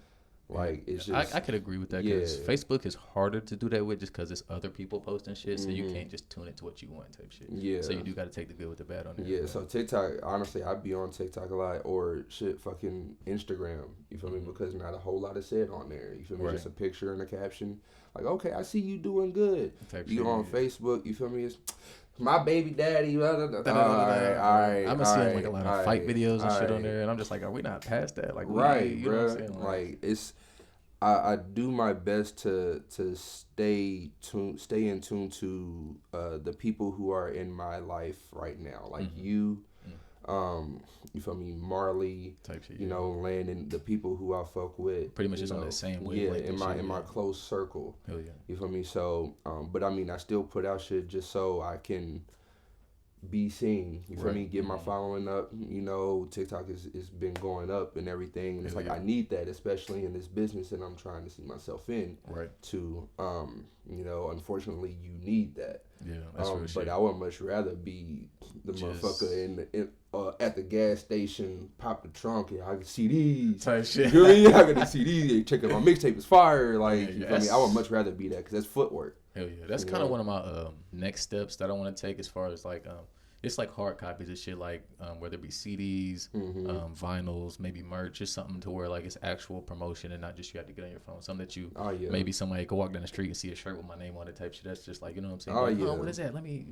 Like, it's just... I could agree with that because Facebook is harder to do that with just because it's other people posting shit, so you can't just tune it to what you want type shit. Yeah. So you do got to take the good with the bad on there. Yeah, so TikTok, honestly, I'd be on TikTok a lot or shit fucking Instagram, you feel me? Because not a whole lot is said on there, you feel me? Just a picture and a caption. Like, okay, I see you doing good. You on Facebook, you feel me? It's... my baby daddy. All right. I've been seeing like a lot of fight videos and shit on there, and I'm just like, are we not past that? Like, you know what I'm saying? Like it's, I do my best to stay in tune to the people who are in my life right now, like you. You feel me, Marley, type shit, Landon, the people who I fuck with, pretty much just on that same wavelength. In my close circle. Hell yeah. You feel me? So, but I mean, I still put out shit just so I can be seen. You feel me? Get my following up. TikTok is been going up and everything. And it's like I need that, especially in this business that I'm trying to see myself in. Right. To unfortunately, you need that. Yeah, that's real shit. But I would much rather be the motherfucker at the gas station, pop the trunk, and I can see these type shit. You know what I mean? I can see these. Check out my mixtape is fire. Like, you feel me? I would much rather be that because that's footwork. Hell yeah, that's kind of one of my next steps that I want to take as far as like it's like hard copies and shit, like whether it be CDs, vinyls, maybe merch, or something to where like it's actual promotion and not just you have to get on your phone. Something that you maybe somebody could walk down the street and see a shirt with my name on it type shit. That's just like, you know what I'm saying? What is that? Let me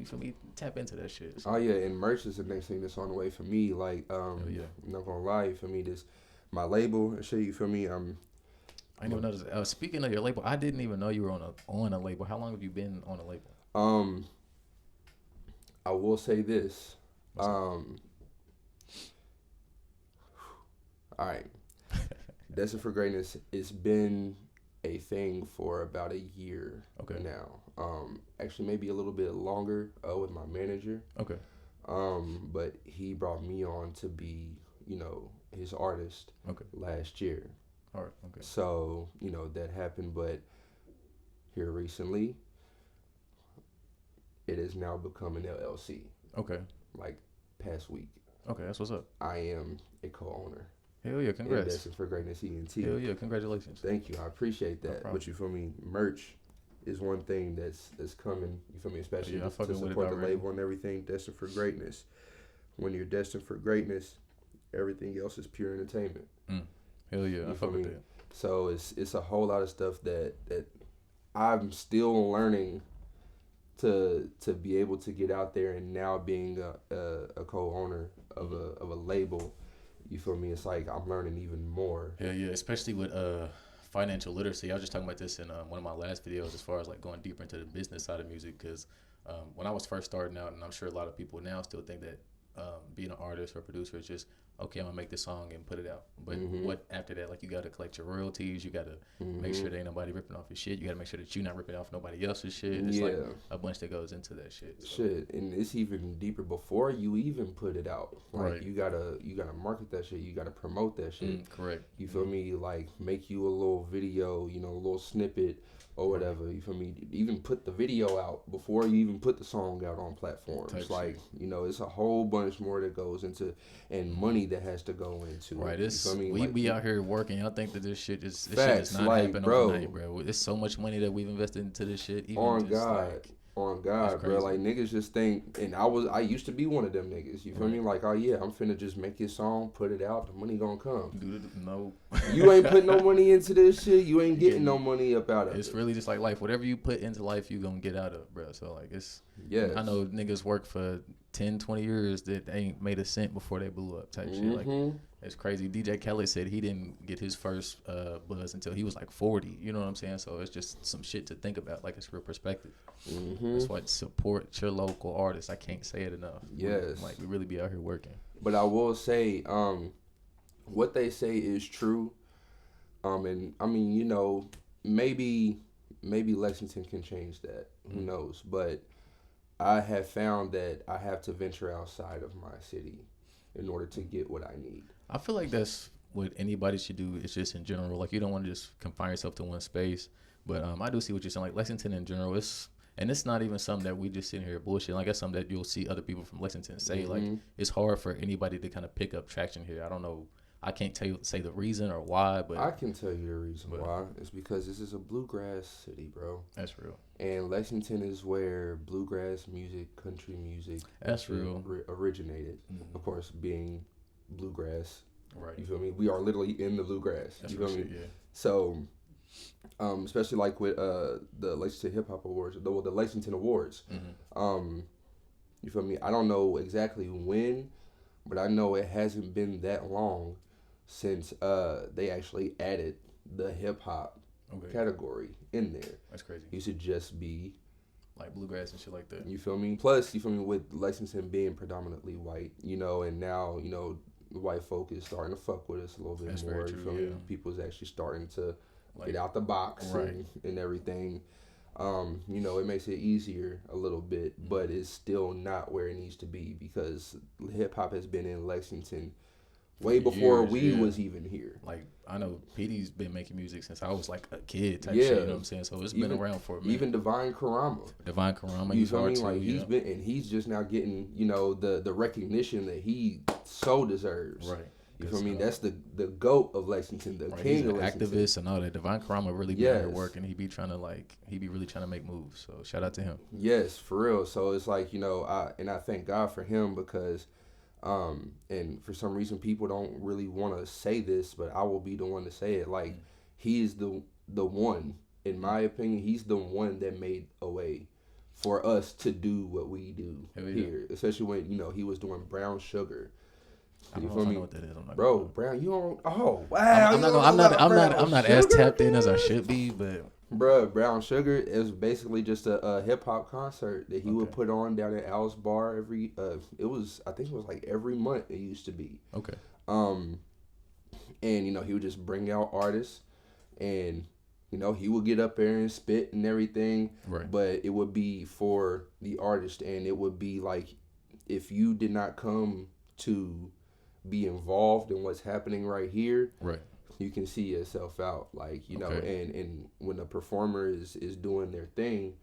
tap into that shit. So. And merch is the next thing that's on the way for me. Like, I'm not gonna lie, for me, this my label and shit. You feel me? I didn't even know this. Speaking of your label, I didn't even know you were on a label. How long have you been on a label? I will say this. All right. Destined for Greatness, it's been a thing for about a year now. Actually, maybe a little bit longer with my manager. Okay. But he brought me on to be, his artist last year. All right. Okay. So, that happened, but here recently, it has now become an LLC. Okay. Like past week. Okay, that's what's up. I am a co-owner. Hell yeah, congrats. Destined for Greatness ENT. Hell yeah, congratulations. Thank you, I appreciate that. No, but you feel me, merch is one thing that's coming. You feel me, especially to support the label and everything. Destined for Greatness. When you're destined for greatness, everything else is pure entertainment. Hell yeah, I fuck with that. So it's a whole lot of stuff that I'm still learning to be able to get out there, and now being a co-owner of a label, you feel me? It's like I'm learning even more. Yeah, especially with financial literacy. I was just talking about this in one of my last videos, as far as like going deeper into the business side of music, because when I was first starting out, and I'm sure a lot of people now still think that being an artist or producer is just, okay, I'm gonna make this song and put it out. But what after that? Like, you gotta collect your royalties. You gotta make sure there ain't nobody ripping off your shit. You gotta make sure that you're not ripping off nobody else's shit. It's like a bunch that goes into that shit. So. And it's even deeper before you even put it out. Like, you gotta market that shit. You gotta promote that shit. Correct. You feel me? Like, make you a little video, a little snippet or whatever. You feel me? Even put the video out before you even put the song out on platforms. Like, it's a whole bunch more that goes into, and money that has to go into. Right. You feel me? We like, be out here working. I think that this shit is not happening overnight, bro. It's so much money that we've invested into this shit. Even on God, bro. Like, niggas just think, and I used to be one of them niggas. You feel me? Like, oh yeah, I'm finna just make this song, put it out, the money gonna come. Dude, no. You ain't putting no money into this shit. You ain't getting no money up out of it. It's really just like life. Whatever you put into life, you gonna get out of, bro. So like, I know niggas work for 10, 20 years that they ain't made a cent before they blew up type shit. Like, it's crazy. DJ Khaled said he didn't get his first buzz until he was like 40. You know what I'm saying? So it's just some shit to think about. Like, it's real perspective. That's why support your local artists. I can't say it enough. Yes. Like, we really be out here working. But I will say, what they say is true. And I mean, you know, maybe Lexington can change that. Who knows? But I have found that I have to venture outside of my city in order to get what I need. I feel like that's what anybody should do. It's just in general. Like, you don't want to just confine yourself to one space. But I do see what you're saying. Like, Lexington in general, it's not even something that we just sitting here bullshit. Like, that's something that you'll see other people from Lexington say. Like, it's hard for anybody to kind of pick up traction here. I don't know. I can't say the reason or why, but I can tell you the reason why. It's because this is a bluegrass city, bro. That's real. And Lexington is where bluegrass music, country music, that's real, originated. Of course, being bluegrass, right? You feel me? We are literally in the bluegrass. That's you feel me? Yeah. So, especially like with the Lexington Hip Hop Awards, the Lexington Awards. You feel me? I don't know exactly when, but I know it hasn't been that long since they actually added the hip hop category in there. That's crazy. It used to just be like bluegrass and shit like that. You feel me? Plus, you feel me, with Lexington being predominantly white, you know, and now, you know, the white folk is starting to fuck with us a little bit That's more. Very true, you feel me? People's actually starting to get out the box and everything. You know, it makes it easier a little bit, but it's still not where it needs to be because hip hop has been in Lexington way before we was even here. Like, I know PD's been making music since I was like a kid type shit, you know what I'm saying? So it's been around for a minute. Even Divine Karama, you feel me? Like, he's been, and he's just now getting, you know, the recognition that he so deserves. Right. You feel me? That's the GOAT of Lexington, the king of Lexington. Activist and all that. Divine Karama really been out here working. He be really trying to make moves. So shout out to him. Yes, for real. So it's like, you know, I thank God for him because, and for some reason people don't really want to say this, but I will be the one to say it. Like, he is the one, in my opinion, he's the one that made a way for us to do what we do here, especially when, you know, he was doing Brown Sugar. I don't know what that is. Bro, Brown, you don't. Oh wow! I'm not as tapped in as I should be, but bro, Brown Sugar is basically just a hip hop concert that he would put on down at Al's Bar every. I think it was like every month. It used to be. Okay. And you know, he would just bring out artists, and you know, he would get up there and spit and everything. Right. But it would be for the artist, and it would be like, if you did not come to be involved in what's happening right here, right, you can see yourself out, like, you know, and when the performer is doing their thing,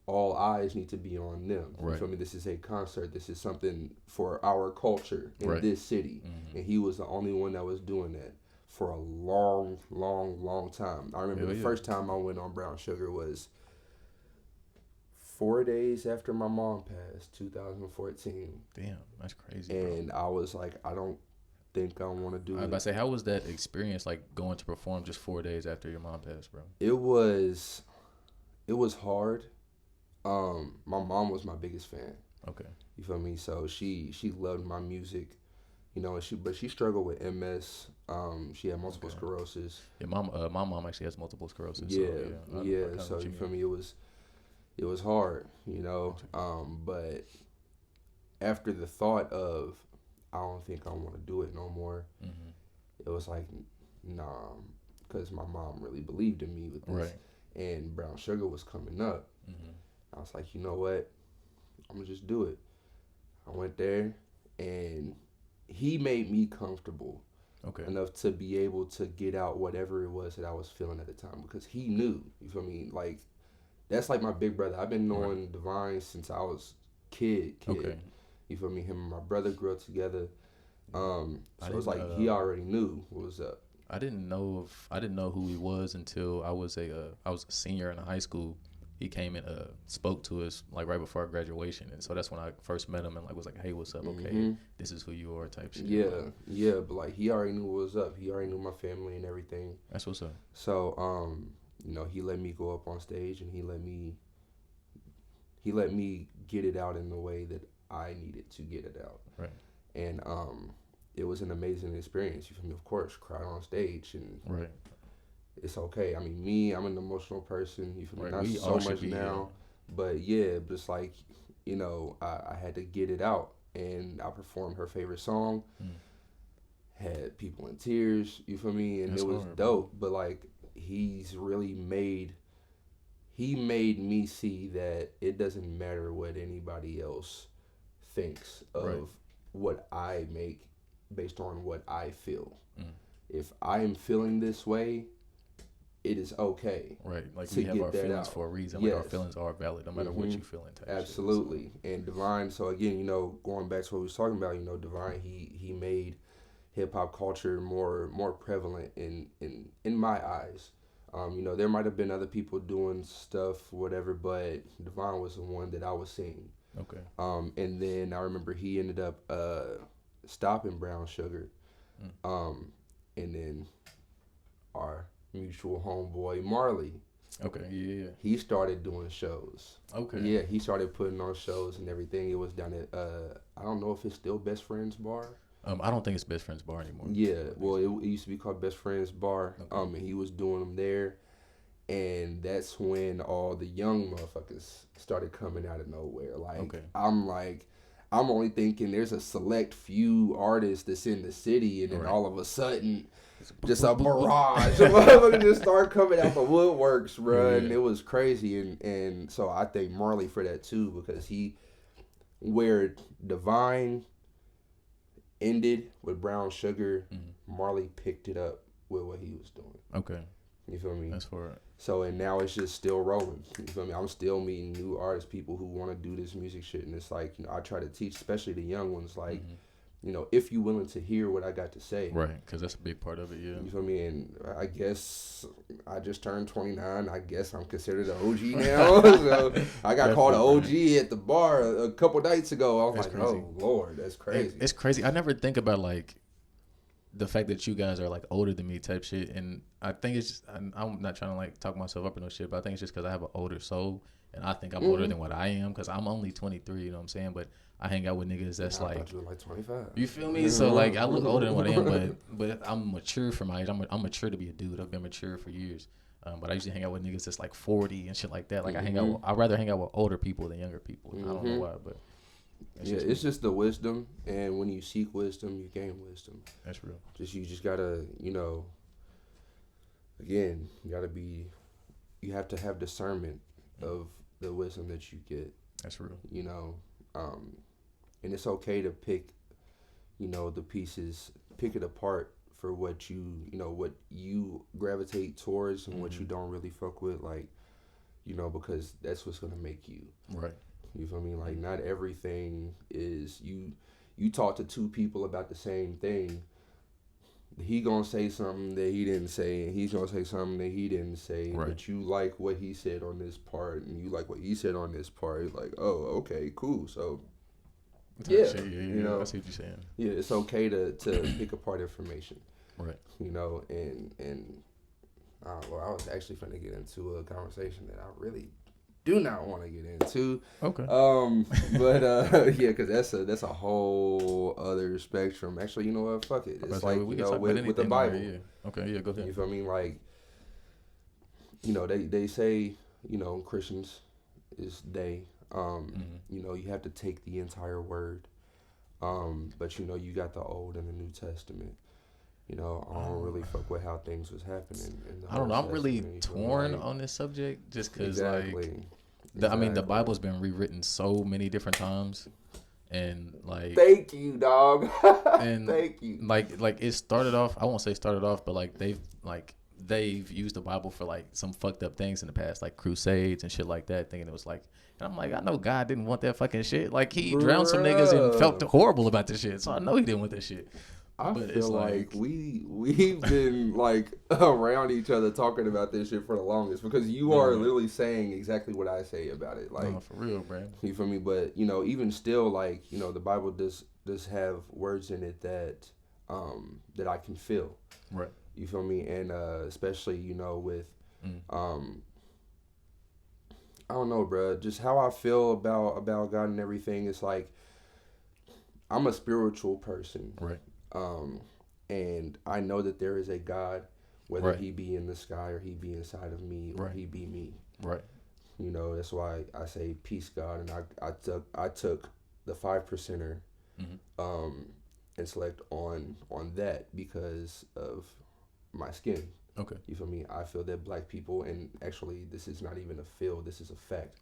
all eyes need to be on them. Right. You feel me? This is a concert. This is something for our culture in this city, and he was the only one that was doing that for a long, long, long time. I remember the first time I went on Brown Sugar was 4 days after my mom passed, 2014. Damn, that's crazy. And bro, I was like, I don't think I want to do it. I was about to say, how was that experience, like going to perform just 4 days after your mom passed, bro? It was hard. My mom was my biggest fan. Okay. You feel me? So she loved my music, you know. But she struggled with MS. She had multiple sclerosis. Yeah, my mom actually has multiple sclerosis. Yeah. So you feel me? It was hard, you know, but after the thought of, I don't think I want to do it no more, it was like, nah, because my mom really believed in me with this, and Brown Sugar was coming up. I was like, you know what, I'm going to just do it. I went there, and he made me comfortable enough to be able to get out whatever it was that I was feeling at the time, because he knew, you feel me, like, that's like my big brother. I've been knowing Divine since I was kid. Okay. You feel me? Him and my brother grew up together. So it's like he already knew what was up. I didn't know who he was until I was a senior in high school. He came and spoke to us like right before our graduation, and so that's when I first met him and like was like, hey, what's up? Okay, this is who you are, type shit. Yeah, but like he already knew what was up. He already knew my family and everything. That's what's up. So you know, he let me go up on stage, and he let me get it out in the way that I needed to get it out. Right. And it was an amazing experience. You feel me? Of course, cried on stage, and right. it's okay. I mean, I'm an emotional person. You feel me? Right. Not We so all should much be, now, but yeah, but it's like, you know, I had to get it out, and I performed her favorite song. Had people in tears. You feel me? And That's it was hard, dope. But like, he's really made me see that it doesn't matter what anybody else thinks of Right. what I make based on what I feel. Mm. If I am feeling this way, it is okay. Right. Like we have our feelings for a reason. Like our feelings are valid no matter what you feel in. Absolutely. Shit, so. And Divine, so again, you know, going back to what we was talking about, you know, Divine, he made hip hop culture more prevalent in my eyes. You know, there might have been other people doing stuff, whatever, but Divine was the one that I was seeing. Okay. And then I remember he ended up stopping Brown Sugar. And then our mutual homeboy Marley. Okay, yeah. He started doing shows. Okay. Yeah, he started putting on shows and everything. It was down at I don't know if it's still Best Friends Bar. I don't think it's Best Friends Bar anymore. Yeah, well, it used to be called Best Friends Bar. Okay. And he was doing them there, and that's when all the young motherfuckers started coming out of nowhere. Like, I'm only thinking there's a select few artists that's in the city, and then all of a sudden, just a barrage of motherfuckers just start coming out the woodworks, bro. And it was crazy, and so I thank Marley for that too, because where Divine ended with Brown Sugar, Marley picked it up with what he was doing. Okay. You feel me? That's for it. So, and now it's just still rolling. You feel me? I'm still meeting new artists, people who want to do this music shit. And it's like, you know, I try to teach, especially the young ones, like, you know, if you're willing to hear what I got to say. Right, because that's a big part of it, yeah. You feel me? And I guess I just turned 29. I guess I'm considered an OG now. So I got called an OG at the bar a couple nights ago. I was like, crazy. Oh, Lord, that's crazy. It's crazy. I never think about, like, the fact that you guys are, like, older than me type shit. And I think it's just, I'm not trying to, like, talk myself up or no shit, but I think it's just because I have an older soul. And I think I'm older than what I am, because I'm only 23, you know what I'm saying? But I hang out with niggas that's I thought you were like 25. You feel me? So, like, I look older than what I am, but I'm mature for my age. I'm mature to be a dude. I've been mature for years. But I usually hang out with niggas that's like 40 and shit like that. Like, I'd rather hang out with older people than younger people. I don't know why, but it's just the wisdom, and when you seek wisdom, you gain wisdom. That's real. You just gotta, you know, again, you have to have discernment of the wisdom that you get. That's real. You know, and it's okay to pick, you know, the pieces, pick it apart for what what you gravitate towards and what you don't really fuck with, like, you know, because that's what's gonna make you. Right. You feel me? Like, not everything is you talk to two people about the same thing. He gonna say something that he didn't say, and he's gonna say something that he didn't say. Right. But you like what he said on this part, and you like what he said on this part. It's like, oh, okay, cool. So, yeah, you know, I see what you're saying. Yeah, it's okay to pick apart information. Right. You know, and well, I was actually finna get into a conversation that I really do not want to get into. Okay. But yeah, because that's a whole other spectrum. Actually, you know what? Fuck it. It's like, you know, with the Bible. Yeah. Okay. Yeah. Go ahead. You feel me? Like, you know, they say, you know, Christians is they. You know, you have to take the entire word. But you know, you got the Old and the New Testament. You know, I don't really fuck with how things was happening. I don't know. I'm really torn on this subject just because, the Bible's been rewritten so many different times, and like. Thank you, dog. And thank you. Like it started off. I won't say started off, but like they've used the Bible for like some fucked up things in the past, like crusades and shit like that, thinking it was like. And I'm like, I know God didn't want that fucking shit. Like, he drowned some niggas and felt horrible about this shit, so I know he didn't want that shit. I feel like we've been like around each other talking about this shit for the longest, because you are literally saying exactly what I say about it. Like, no, for real, bro. You feel me? But you know, even still, like, you know, the Bible does have words in it that I can feel. Right. You feel me? And especially, you know, with I don't know, bro. Just how I feel about God and everything. It's like, I'm a spiritual person. Right. And I know that there is a God, whether Right. he be in the sky or he be inside of me or Right. he be me. Right. You know, that's why I say peace, God. And I took the 5%er, and select on that because of my skin. Okay. You feel me? I feel that black people, and actually this is not even a feel, this is a fact.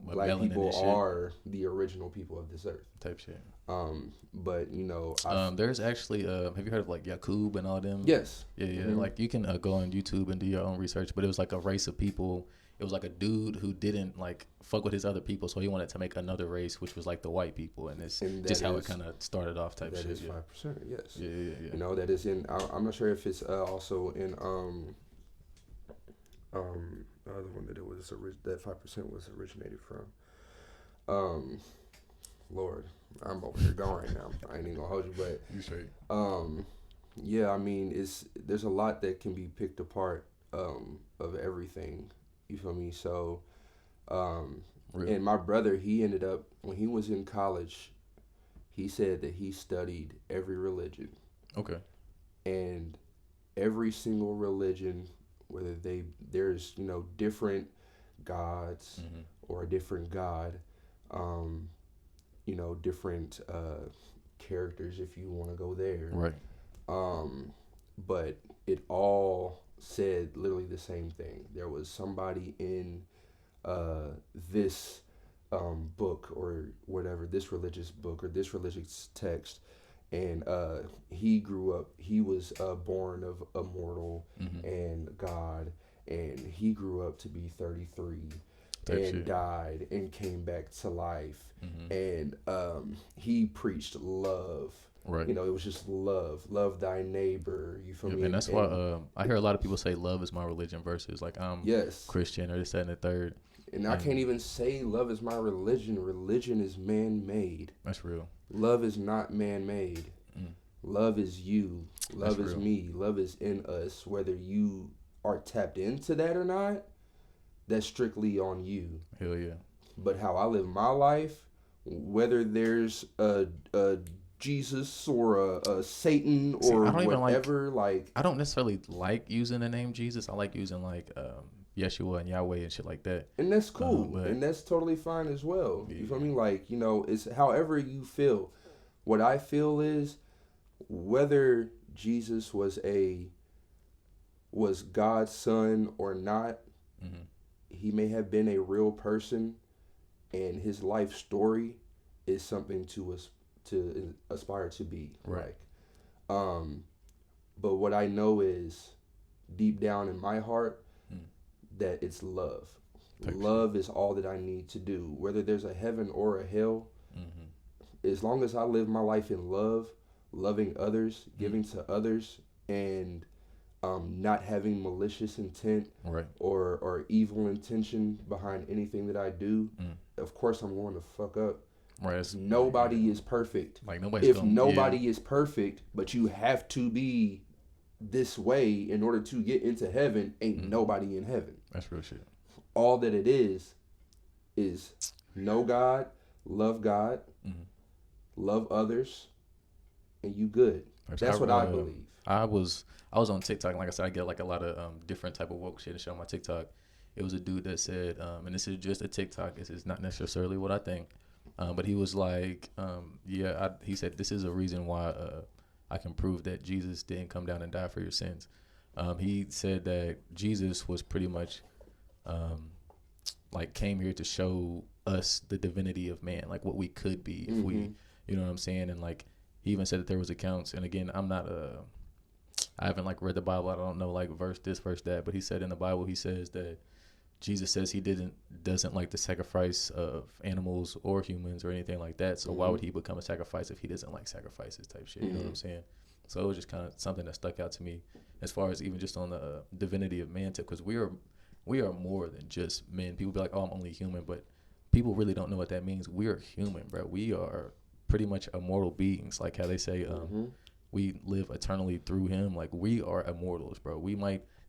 Black people are the original people of this earth. Type shit. But you know, there's actually have you heard of like Yakub and all them? Yes. Yeah. Like you can go on YouTube and do your own research, but it was like a race of people. It was like a dude who didn't like fuck with his other people, so he wanted to make another race, which was like the white people, and it's just how it kind of started off type shit. That is 5%. Yes. Yeah. You know, that is in. I'm not sure if it's also in the other one that it was that 5% was originated from. Lord, I'm over here going right now. I ain't even gonna hold you, but you straight. Yeah, I mean, there's a lot that can be picked apart of everything. You feel me? So, and my brother, he ended up, when he was in college, he said that he studied every religion. Okay. And every single religion, whether there's, you know, different gods or a different God, you know, different characters if you want to go there. Right. But it all said literally the same thing. There was somebody in this book or whatever, this religious book or this religious text, and he grew up, he was born of a mortal and God, and he grew up to be 33 and died and came back to life, and he preached love. Right. You know, it was just love thy neighbor. You feel me? And that's why I hear a lot of people say love is my religion versus like I'm Christian or this, that, and the third. And I can't even say love is my religion. Religion is man-made. That's real. Love is not man-made. Love is you. Love is me. Love is in us. Whether you are tapped into that or not, that's strictly on you. Hell yeah. But how I live my life, whether there's a Jesus or a Satan or whatever, like I don't necessarily like using the name Jesus. I like using like Yeshua and Yahweh and shit like that. And that's cool. And that's totally fine as well. Yeah. You feel me? Like, you know, it's however you feel. What I feel is whether Jesus was God's son or not, he may have been a real person, and his life story is something to aspire to be. Right. But what I know is deep down in my heart that it's love. Love is all that I need to do. Whether there's a heaven or a hell, as long as I live my life in love, loving others, giving to others, and not having malicious intent or evil intention behind anything that I do, of course I'm going to fuck up. Right. Nobody is perfect. Like nobody is perfect, but you have to be this way in order to get into heaven, ain't nobody in heaven. That's real shit. All that it is know God, love love others, and you good. That's what I believe. I was on TikTok, and like I said, I get like a lot of different type of woke shit to show on my TikTok. It was a dude that said, and this is just a TikTok, this is not necessarily what I think, but he was like, he said, this is a reason why I can prove that Jesus didn't come down and die for your sins. He said that Jesus was pretty much like came here to show us the divinity of man, like what we could be if we, you know what I'm saying? And like he even said that there was accounts, and again, I haven't like read the Bible, I don't know like verse this, verse that, but he said in the Bible, he says that Jesus says he doesn't like the sacrifice of animals or humans or anything like that. So why would he become a sacrifice if he doesn't like sacrifices type shit? You know what I'm saying? So it was just kind of something that stuck out to me as far as even just on the divinity of man tip, because we are more than just men. People be like, oh, I'm only human, but people really don't know what that means. We are human, bro. We are pretty much immortal beings, like how they say we live eternally through him. Like we are immortals, bro.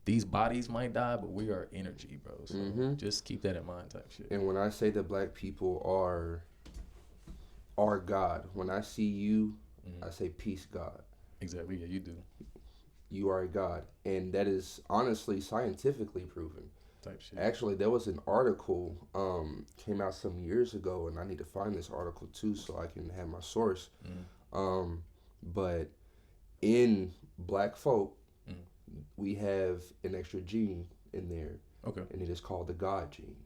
These bodies might die, but we are energy, bro. So just keep that in mind type shit. And when I say that black people are God. When I see you, I say peace, God. Exactly. Yeah, you do. You are a God, and that is honestly scientifically proven. Type shit. Actually, there was an article came out some years ago, and I need to find this article too so I can have my source. But in black folk, we have an extra gene in there. Okay. And it is called the God gene.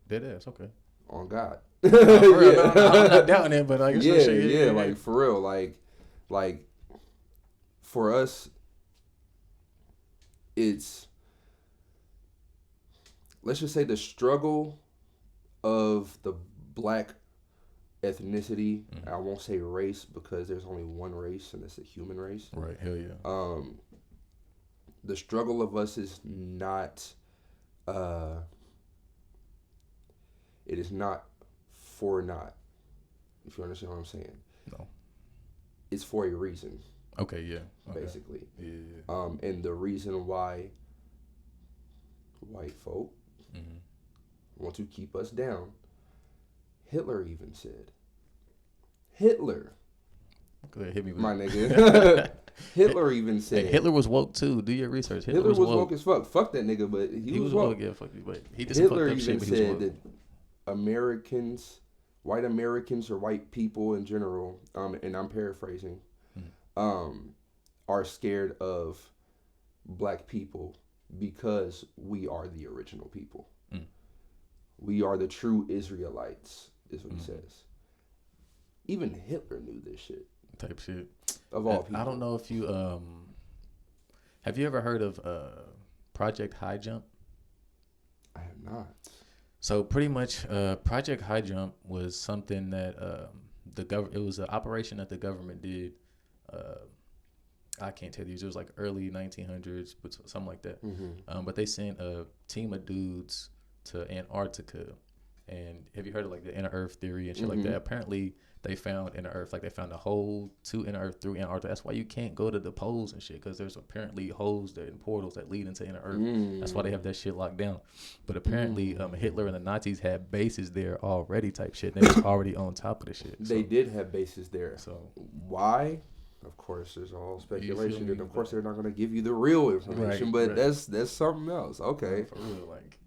Dead ass. Okay. On God. For real, no, I'm not doubting it, but like, yeah, like for real, like for us, it's, let's just say, the struggle of the black ethnicity. I won't say race because there's only one race, and it's the human race. Right. Hell yeah. The struggle of us is not. It is not for naught. If you understand what I'm saying. No. It's for a reason. Okay. Yeah. Okay. Basically. Yeah. And the reason why white folk want to keep us down, Hitler even said. Hitler. Hit me with my nigga. Hitler even said. Hey, Hitler was woke too. Do your research. Hitler was woke as fuck. Fuck that nigga, but he was woke. Yeah, fuck you, but he just Hitler fucked up even shit, said that Americans, white Americans or white people in general, and I'm paraphrasing, are scared of black people because we are the original people. We are the true Israelites, is what he says. Even Hitler knew this shit. Type shit. Of all people. I don't know if you have you ever heard of Project High Jump? I have not. So pretty much, Project High Jump was something that it was an operation that the government did. I can't tell you. It was like early 1900s, but something like that. But they sent a team of dudes to Antarctica. And have you heard of like the inner Earth theory and shit like that? Apparently, they found inner Earth, like they found a hole to inner Earth through Antarctica. That's why you can't go to the poles and shit, because there's apparently holes and portals that lead into inner Earth. That's why they have that shit locked down. But apparently, Hitler and the Nazis had bases there already, type shit. They was already on top of the shit. They did have bases there. So why? Of course, there's all speculation, and of course, they're not going to give you the real information. But that's something else. Okay. For real, like.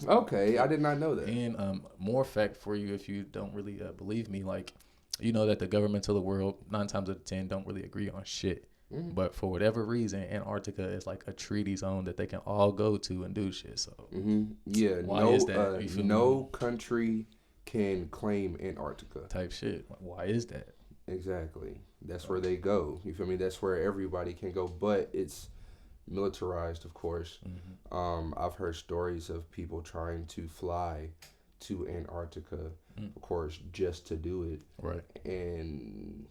Okay, I did not know that. And more fact for you, if you don't really believe me, like, you know that the governments of the world 9 times out of 10 don't really agree on shit. But for whatever reason, Antarctica is like a treaty zone that they can all go to and do shit. So yeah, why is that? No country can claim Antarctica. Type shit. Why is that? Exactly. That's where they go. You feel me? That's where everybody can go. But it's militarized, of course. I've heard stories of people trying to fly to Antarctica, of course, just to do it. Right. And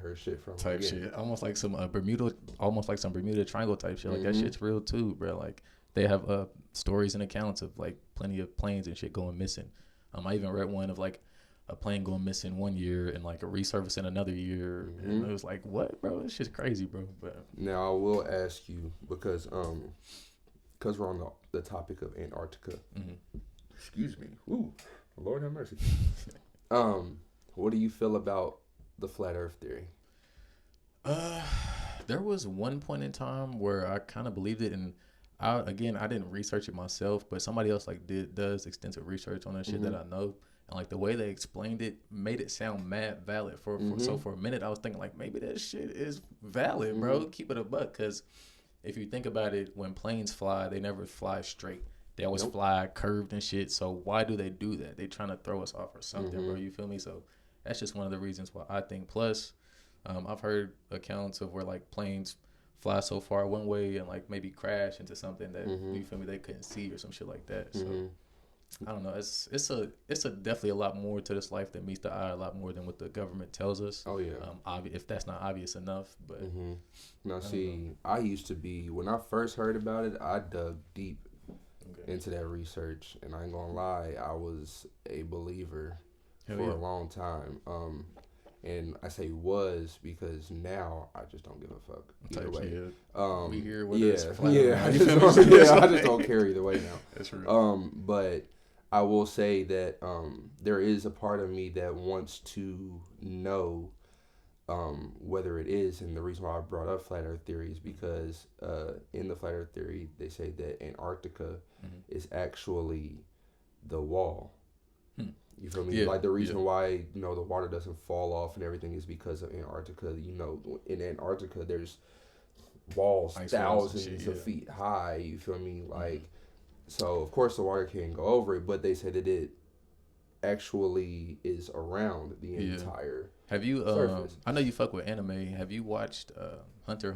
heard shit from type shit. Almost like some Bermuda Triangle type shit. Like that shit's real too, bro. Like they have stories and accounts of like plenty of planes and shit going missing. I even read one of like a plane going missing one year and like a resurfacing another year, and it was like, what, bro? This shit's crazy, bro. But now I will ask you, because we're on the topic of Antarctica. Excuse me. Ooh, Lord have mercy. What do you feel about the flat Earth theory? There was one point in time where I kind of believed it, and I didn't research it myself, but somebody else like does extensive research on that shit that I know. And like the way they explained it made it sound mad valid. So for a minute I was thinking like maybe that shit is valid, bro. Keep it a buck, because if you think about it, when planes fly, they never fly straight. They always fly curved and shit. So why do they do that? They trying to throw us off or something, bro. You feel me? So that's just one of the reasons why I think. Plus, I've heard accounts of where like planes fly so far one way and like maybe crash into something that you feel me they couldn't see or some shit like that. So. I don't know. It's definitely a lot more to this life that meets the eye, a lot more than what the government tells us. Oh yeah. If that's not obvious enough, but now see, I used to be, when I first heard about it, I dug deep into that research, and I ain't gonna lie, I was a believer for a long time. And I say was because now I just don't give a fuck either way. We hear whether it's flat I just don't care either way now. That's real. But I will say that there is a part of me that wants to know whether it is, and the reason why I brought up flat Earth theory is because in the flat Earth theory, they say that Antarctica is actually the wall. You feel me? Yeah, Like the reason why the water doesn't fall off and everything is because of Antarctica. In Antarctica, there's walls Ice thousands of feet high. You feel me? Like, so of course the water can't go over it, but they say that it actually is around the entire. Have you? Surface. I know you fuck with anime. Have you watched Hunter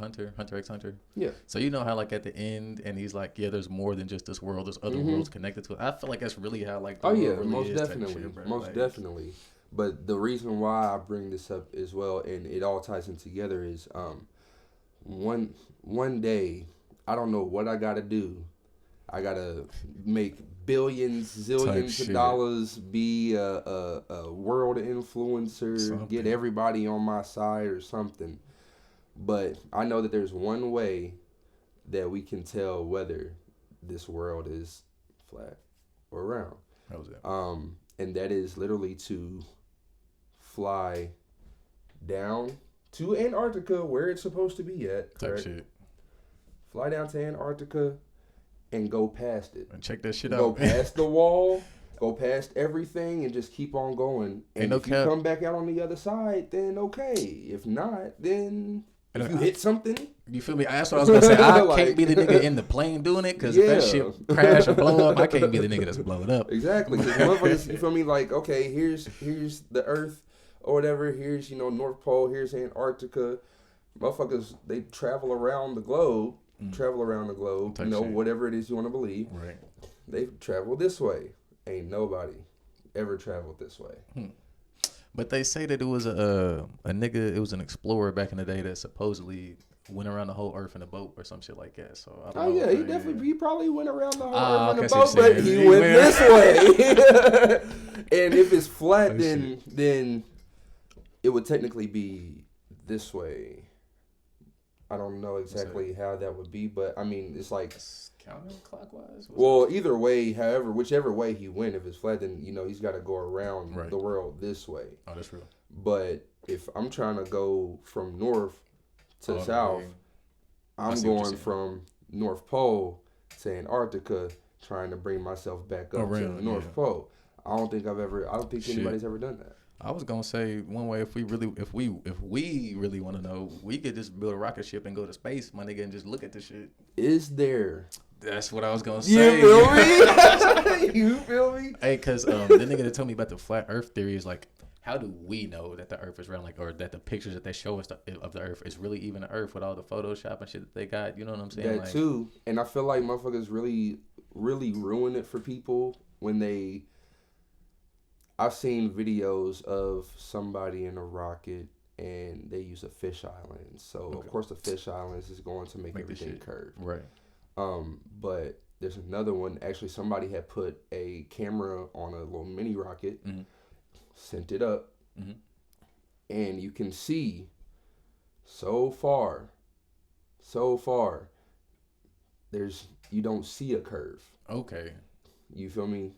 x Hunter? Yeah. So you know how like at the end, and he's like, yeah, there's more than just this world. There's other worlds connected to it. I feel like that's really how like. The world really most is definitely, shit, most definitely. But the reason why I bring this up as well, and it all ties in together, is one day I don't know what I gotta do. I gotta make billions, zillions of dollars, be a world influencer, get everybody on my side or something. But I know that there's one way that we can tell whether this world is flat or round. How was that? And that is literally to fly down to Antarctica, where it's supposed to be at. Type shit. Fly down to Antarctica and go past it. And check that shit out. Go past the wall, go past everything, and just keep on going. And if you come back out on the other side, then okay. If not, then if you hit something. You feel me? That's what I was going to say. I can't be the nigga in the plane doing it, because if that shit crash or blow up, I can't be the nigga that's blowing up. Exactly. Because motherfuckers, you feel me? Like, okay, here's the Earth or whatever. Here's, North Pole. Here's Antarctica. Motherfuckers, they travel around the globe. Whatever it is you want to believe. Right. They travel this way. Ain't nobody ever traveled this way. But they say that it was a nigga, it was an explorer back in the day that supposedly went around the whole earth in a boat or some shit like that. So I don't know. He probably went around the whole earth in a boat, but he went this way. And if it's flat, then it would technically be this way. I don't know exactly how that would be, but I mean, it's like counterclockwise. Well, either way, whichever way he went, if it's flat, then he's got to go around the world this way. Oh, that's real. But if I'm trying to go from north to south, I'm going from North Pole to Antarctica, trying to bring myself back up to the North Pole. I don't think anybody's ever done that. I was gonna say one way, if we really want to know, we could just build a rocket ship and go to space, my nigga, and just look at the shit. Is there? That's what I was gonna say. You feel me? You feel me? Hey, cause the nigga that told me about the flat Earth theory is like, how do we know that the Earth is round, like, or that the pictures that they show us of the Earth is really even the Earth with all the Photoshop and shit that they got? You know what I'm saying? That too, and I feel like motherfuckers really, really ruin it for people when they. I've seen videos of somebody in a rocket and they use a fish island. So of course the fish islands is going to make everything curved. Right. But there's another one. Actually, somebody had put a camera on a little mini rocket, sent it up, and you can see so far. You don't see a curve. Okay. You feel me?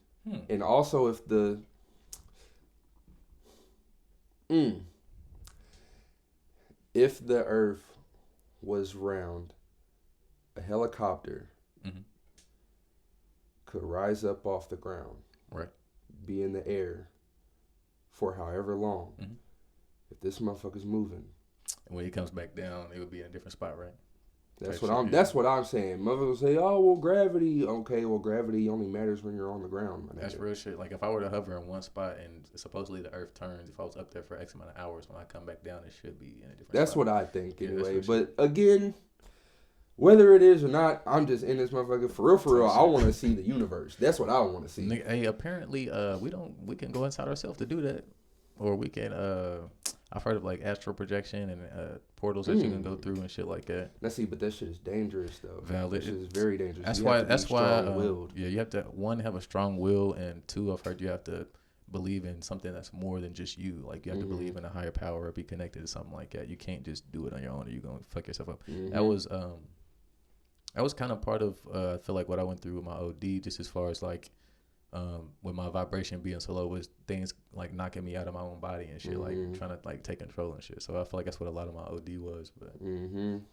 And also, if the Earth was round, a helicopter could rise up off the ground, right? Be in the air for however long. If this motherfucker's moving, and when he comes back down, it would be in a different spot, right? That's what I'm saying. Motherfuckers say, "Oh, well, gravity." Okay, well, gravity only matters when you're on the ground. That's real shit. Like if I were to hover in one spot and supposedly the Earth turns, if I was up there for X amount of hours, when I come back down, it should be in a different. That's spot. what I think anyway. But again, whether it is or not, I'm just in this motherfucker for real. I want to see the universe. That's what I want to see. Hey, apparently, we can go inside ourselves to do that, or we can. I've heard of like astral projection and portals that you can go through and shit like that. Let's see, but that shit is dangerous though. Valid. That shit is very dangerous. That's why. Yeah, you have to have a strong will, and two, I've heard you have to believe in something that's more than just you. Like you have to believe in a higher power or be connected to something like that. You can't just do it on your own, or you're gonna fuck yourself up. That was kind of part of I feel like what I went through with my OD, just as far as like with my vibration being so low, was things like knocking me out of my own body and shit, like trying to like take control and shit. So I feel like that's what a lot of my OD was. But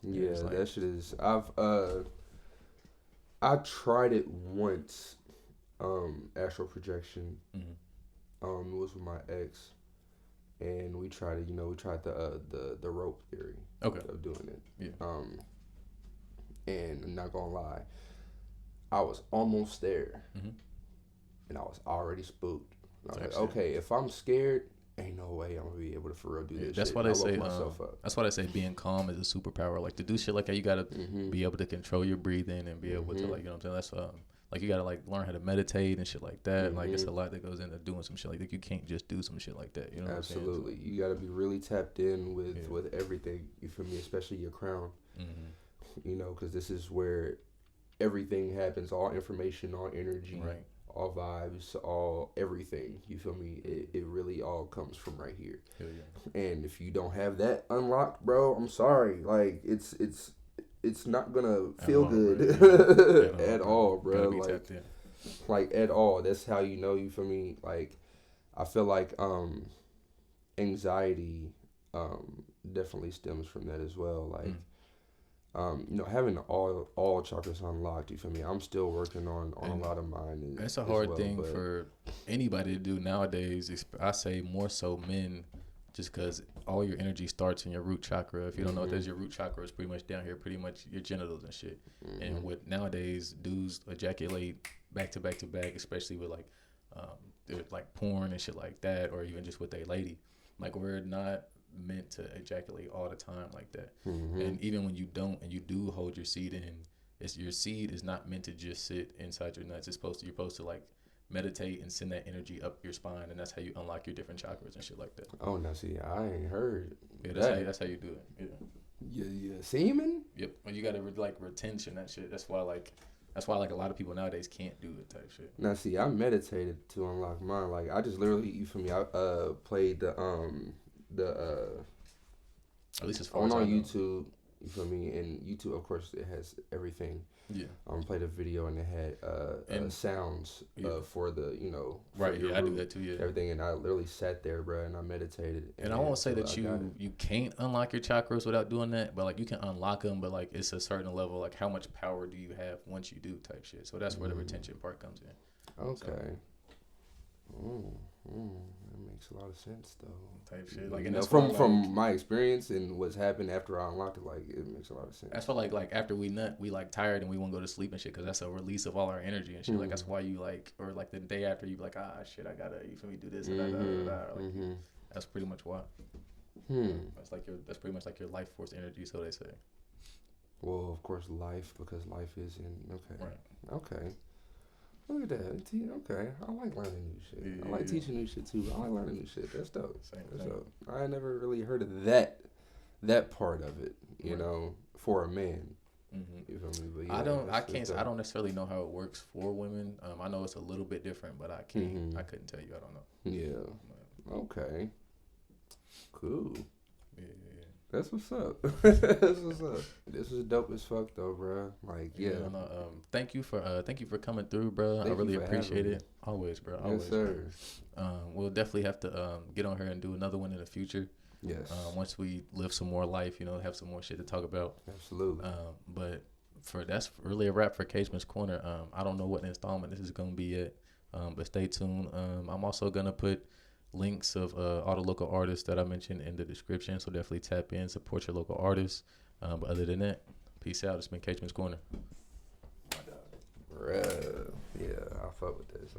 yeah, like, that shit is. I tried it once, astral projection. It was with my ex, and we tried it. We tried the rope theory of doing it. Yeah. And I'm not gonna lie, I was almost there, and I was already spooked. And I was like, okay, if I'm scared, ain't no way I'm gonna be able to for real do this. That's shit. why they say. Myself up. That's why they say being calm is a superpower. Like to do shit like that, you gotta be able to control your breathing and be able to like, you know what I'm saying. That's like you gotta like learn how to meditate and shit like that. Like it's a lot that goes into doing some shit like that. You can't just do some shit like that. You know what I'm saying? Absolutely, you gotta be really tapped in with everything. You feel me? Especially your crown. Because this is where everything happens. All information, all energy, all vibes, all everything. You feel me? It really all comes from right here. Hell yeah. And if you don't have that unlocked, bro, I'm sorry. Like it's not gonna feel good at all, bro. Like at all. That's how you feel me? Like I feel like anxiety definitely stems from that as well. Like having all chakras unlocked, you feel me? I'm still working on a lot of mine. It's a hard thing for anybody to do nowadays. I say more so men, just because all your energy starts in your root chakra. If you don't know what that is, your root chakra is pretty much down here, pretty much your genitals and shit. And what nowadays dudes ejaculate back to back to back, especially with like porn and shit like that, or even just with a lady. Like we're not meant to ejaculate all the time like that. And even when you don't and you do hold your seed in, your seed is not meant to just sit inside your nuts. You're supposed to like meditate and send that energy up your spine, and that's how you unlock your different chakras and shit like that. Oh, now see, I ain't heard. Yeah, that's how you do it. Yeah, semen. Yep, and you gotta like retention that shit. That's why like a lot of people nowadays can't do it type shit. Now see, I meditated to unlock mine. Like I just literally, you feel me? I played the at least as far on as I know. YouTube. You feel me? And YouTube, of course, it has everything. Yeah. Played a video and it had sounds for the right. Yeah, I do that too. Yeah. Everything, and I literally sat there, bro, and I meditated. And I won't say that you can't unlock your chakras without doing that, but like you can unlock them, but like it's a certain level. Like how much power do you have once you do type shit. So that's where the retention part comes in. Okay. That makes a lot of sense though. Type shit. Like from my experience and what's happened after I unlocked it, like it makes a lot of sense. That's why like after we nut, we like tired and we want to go to sleep and shit, because that's a release of all our energy and shit. Like that's why you like, or like the day after you be like, shit, I gotta, you feel me, do this and that's pretty much why. That's pretty much like your life force energy, so they say. Well, of course, because life is in. Okay. Right. Okay. Look at that. Okay. I like learning new shit. Yeah. I like teaching new shit too. I like learning new shit. That's dope. That's dope. I never really heard of that part of it, you know, for a man. You feel me? But yeah, I don't necessarily know how it works for women. I know it's a little bit different, but I couldn't tell you. I don't know. Yeah. Okay. Cool. Yeah. That's what's up. That's what's up. This is dope as fuck though, bro. Like, yeah. Thank you for coming through, bro. I really appreciate it. Always, bro. Always, yes, sir. We'll definitely have to get on here and do another one in the future. Yes. Once we live some more life, have some more shit to talk about. Absolutely. But that's really a wrap for KAGEMAN'S Corner. I don't know what installment this is gonna be yet. But stay tuned. I'm also gonna put links of all the local artists that I mentioned in the description, so definitely tap in, support your local artists. But other than that, peace out. It's been KAGEMAN'S Corner. Bruh. Yeah, I fuck with this.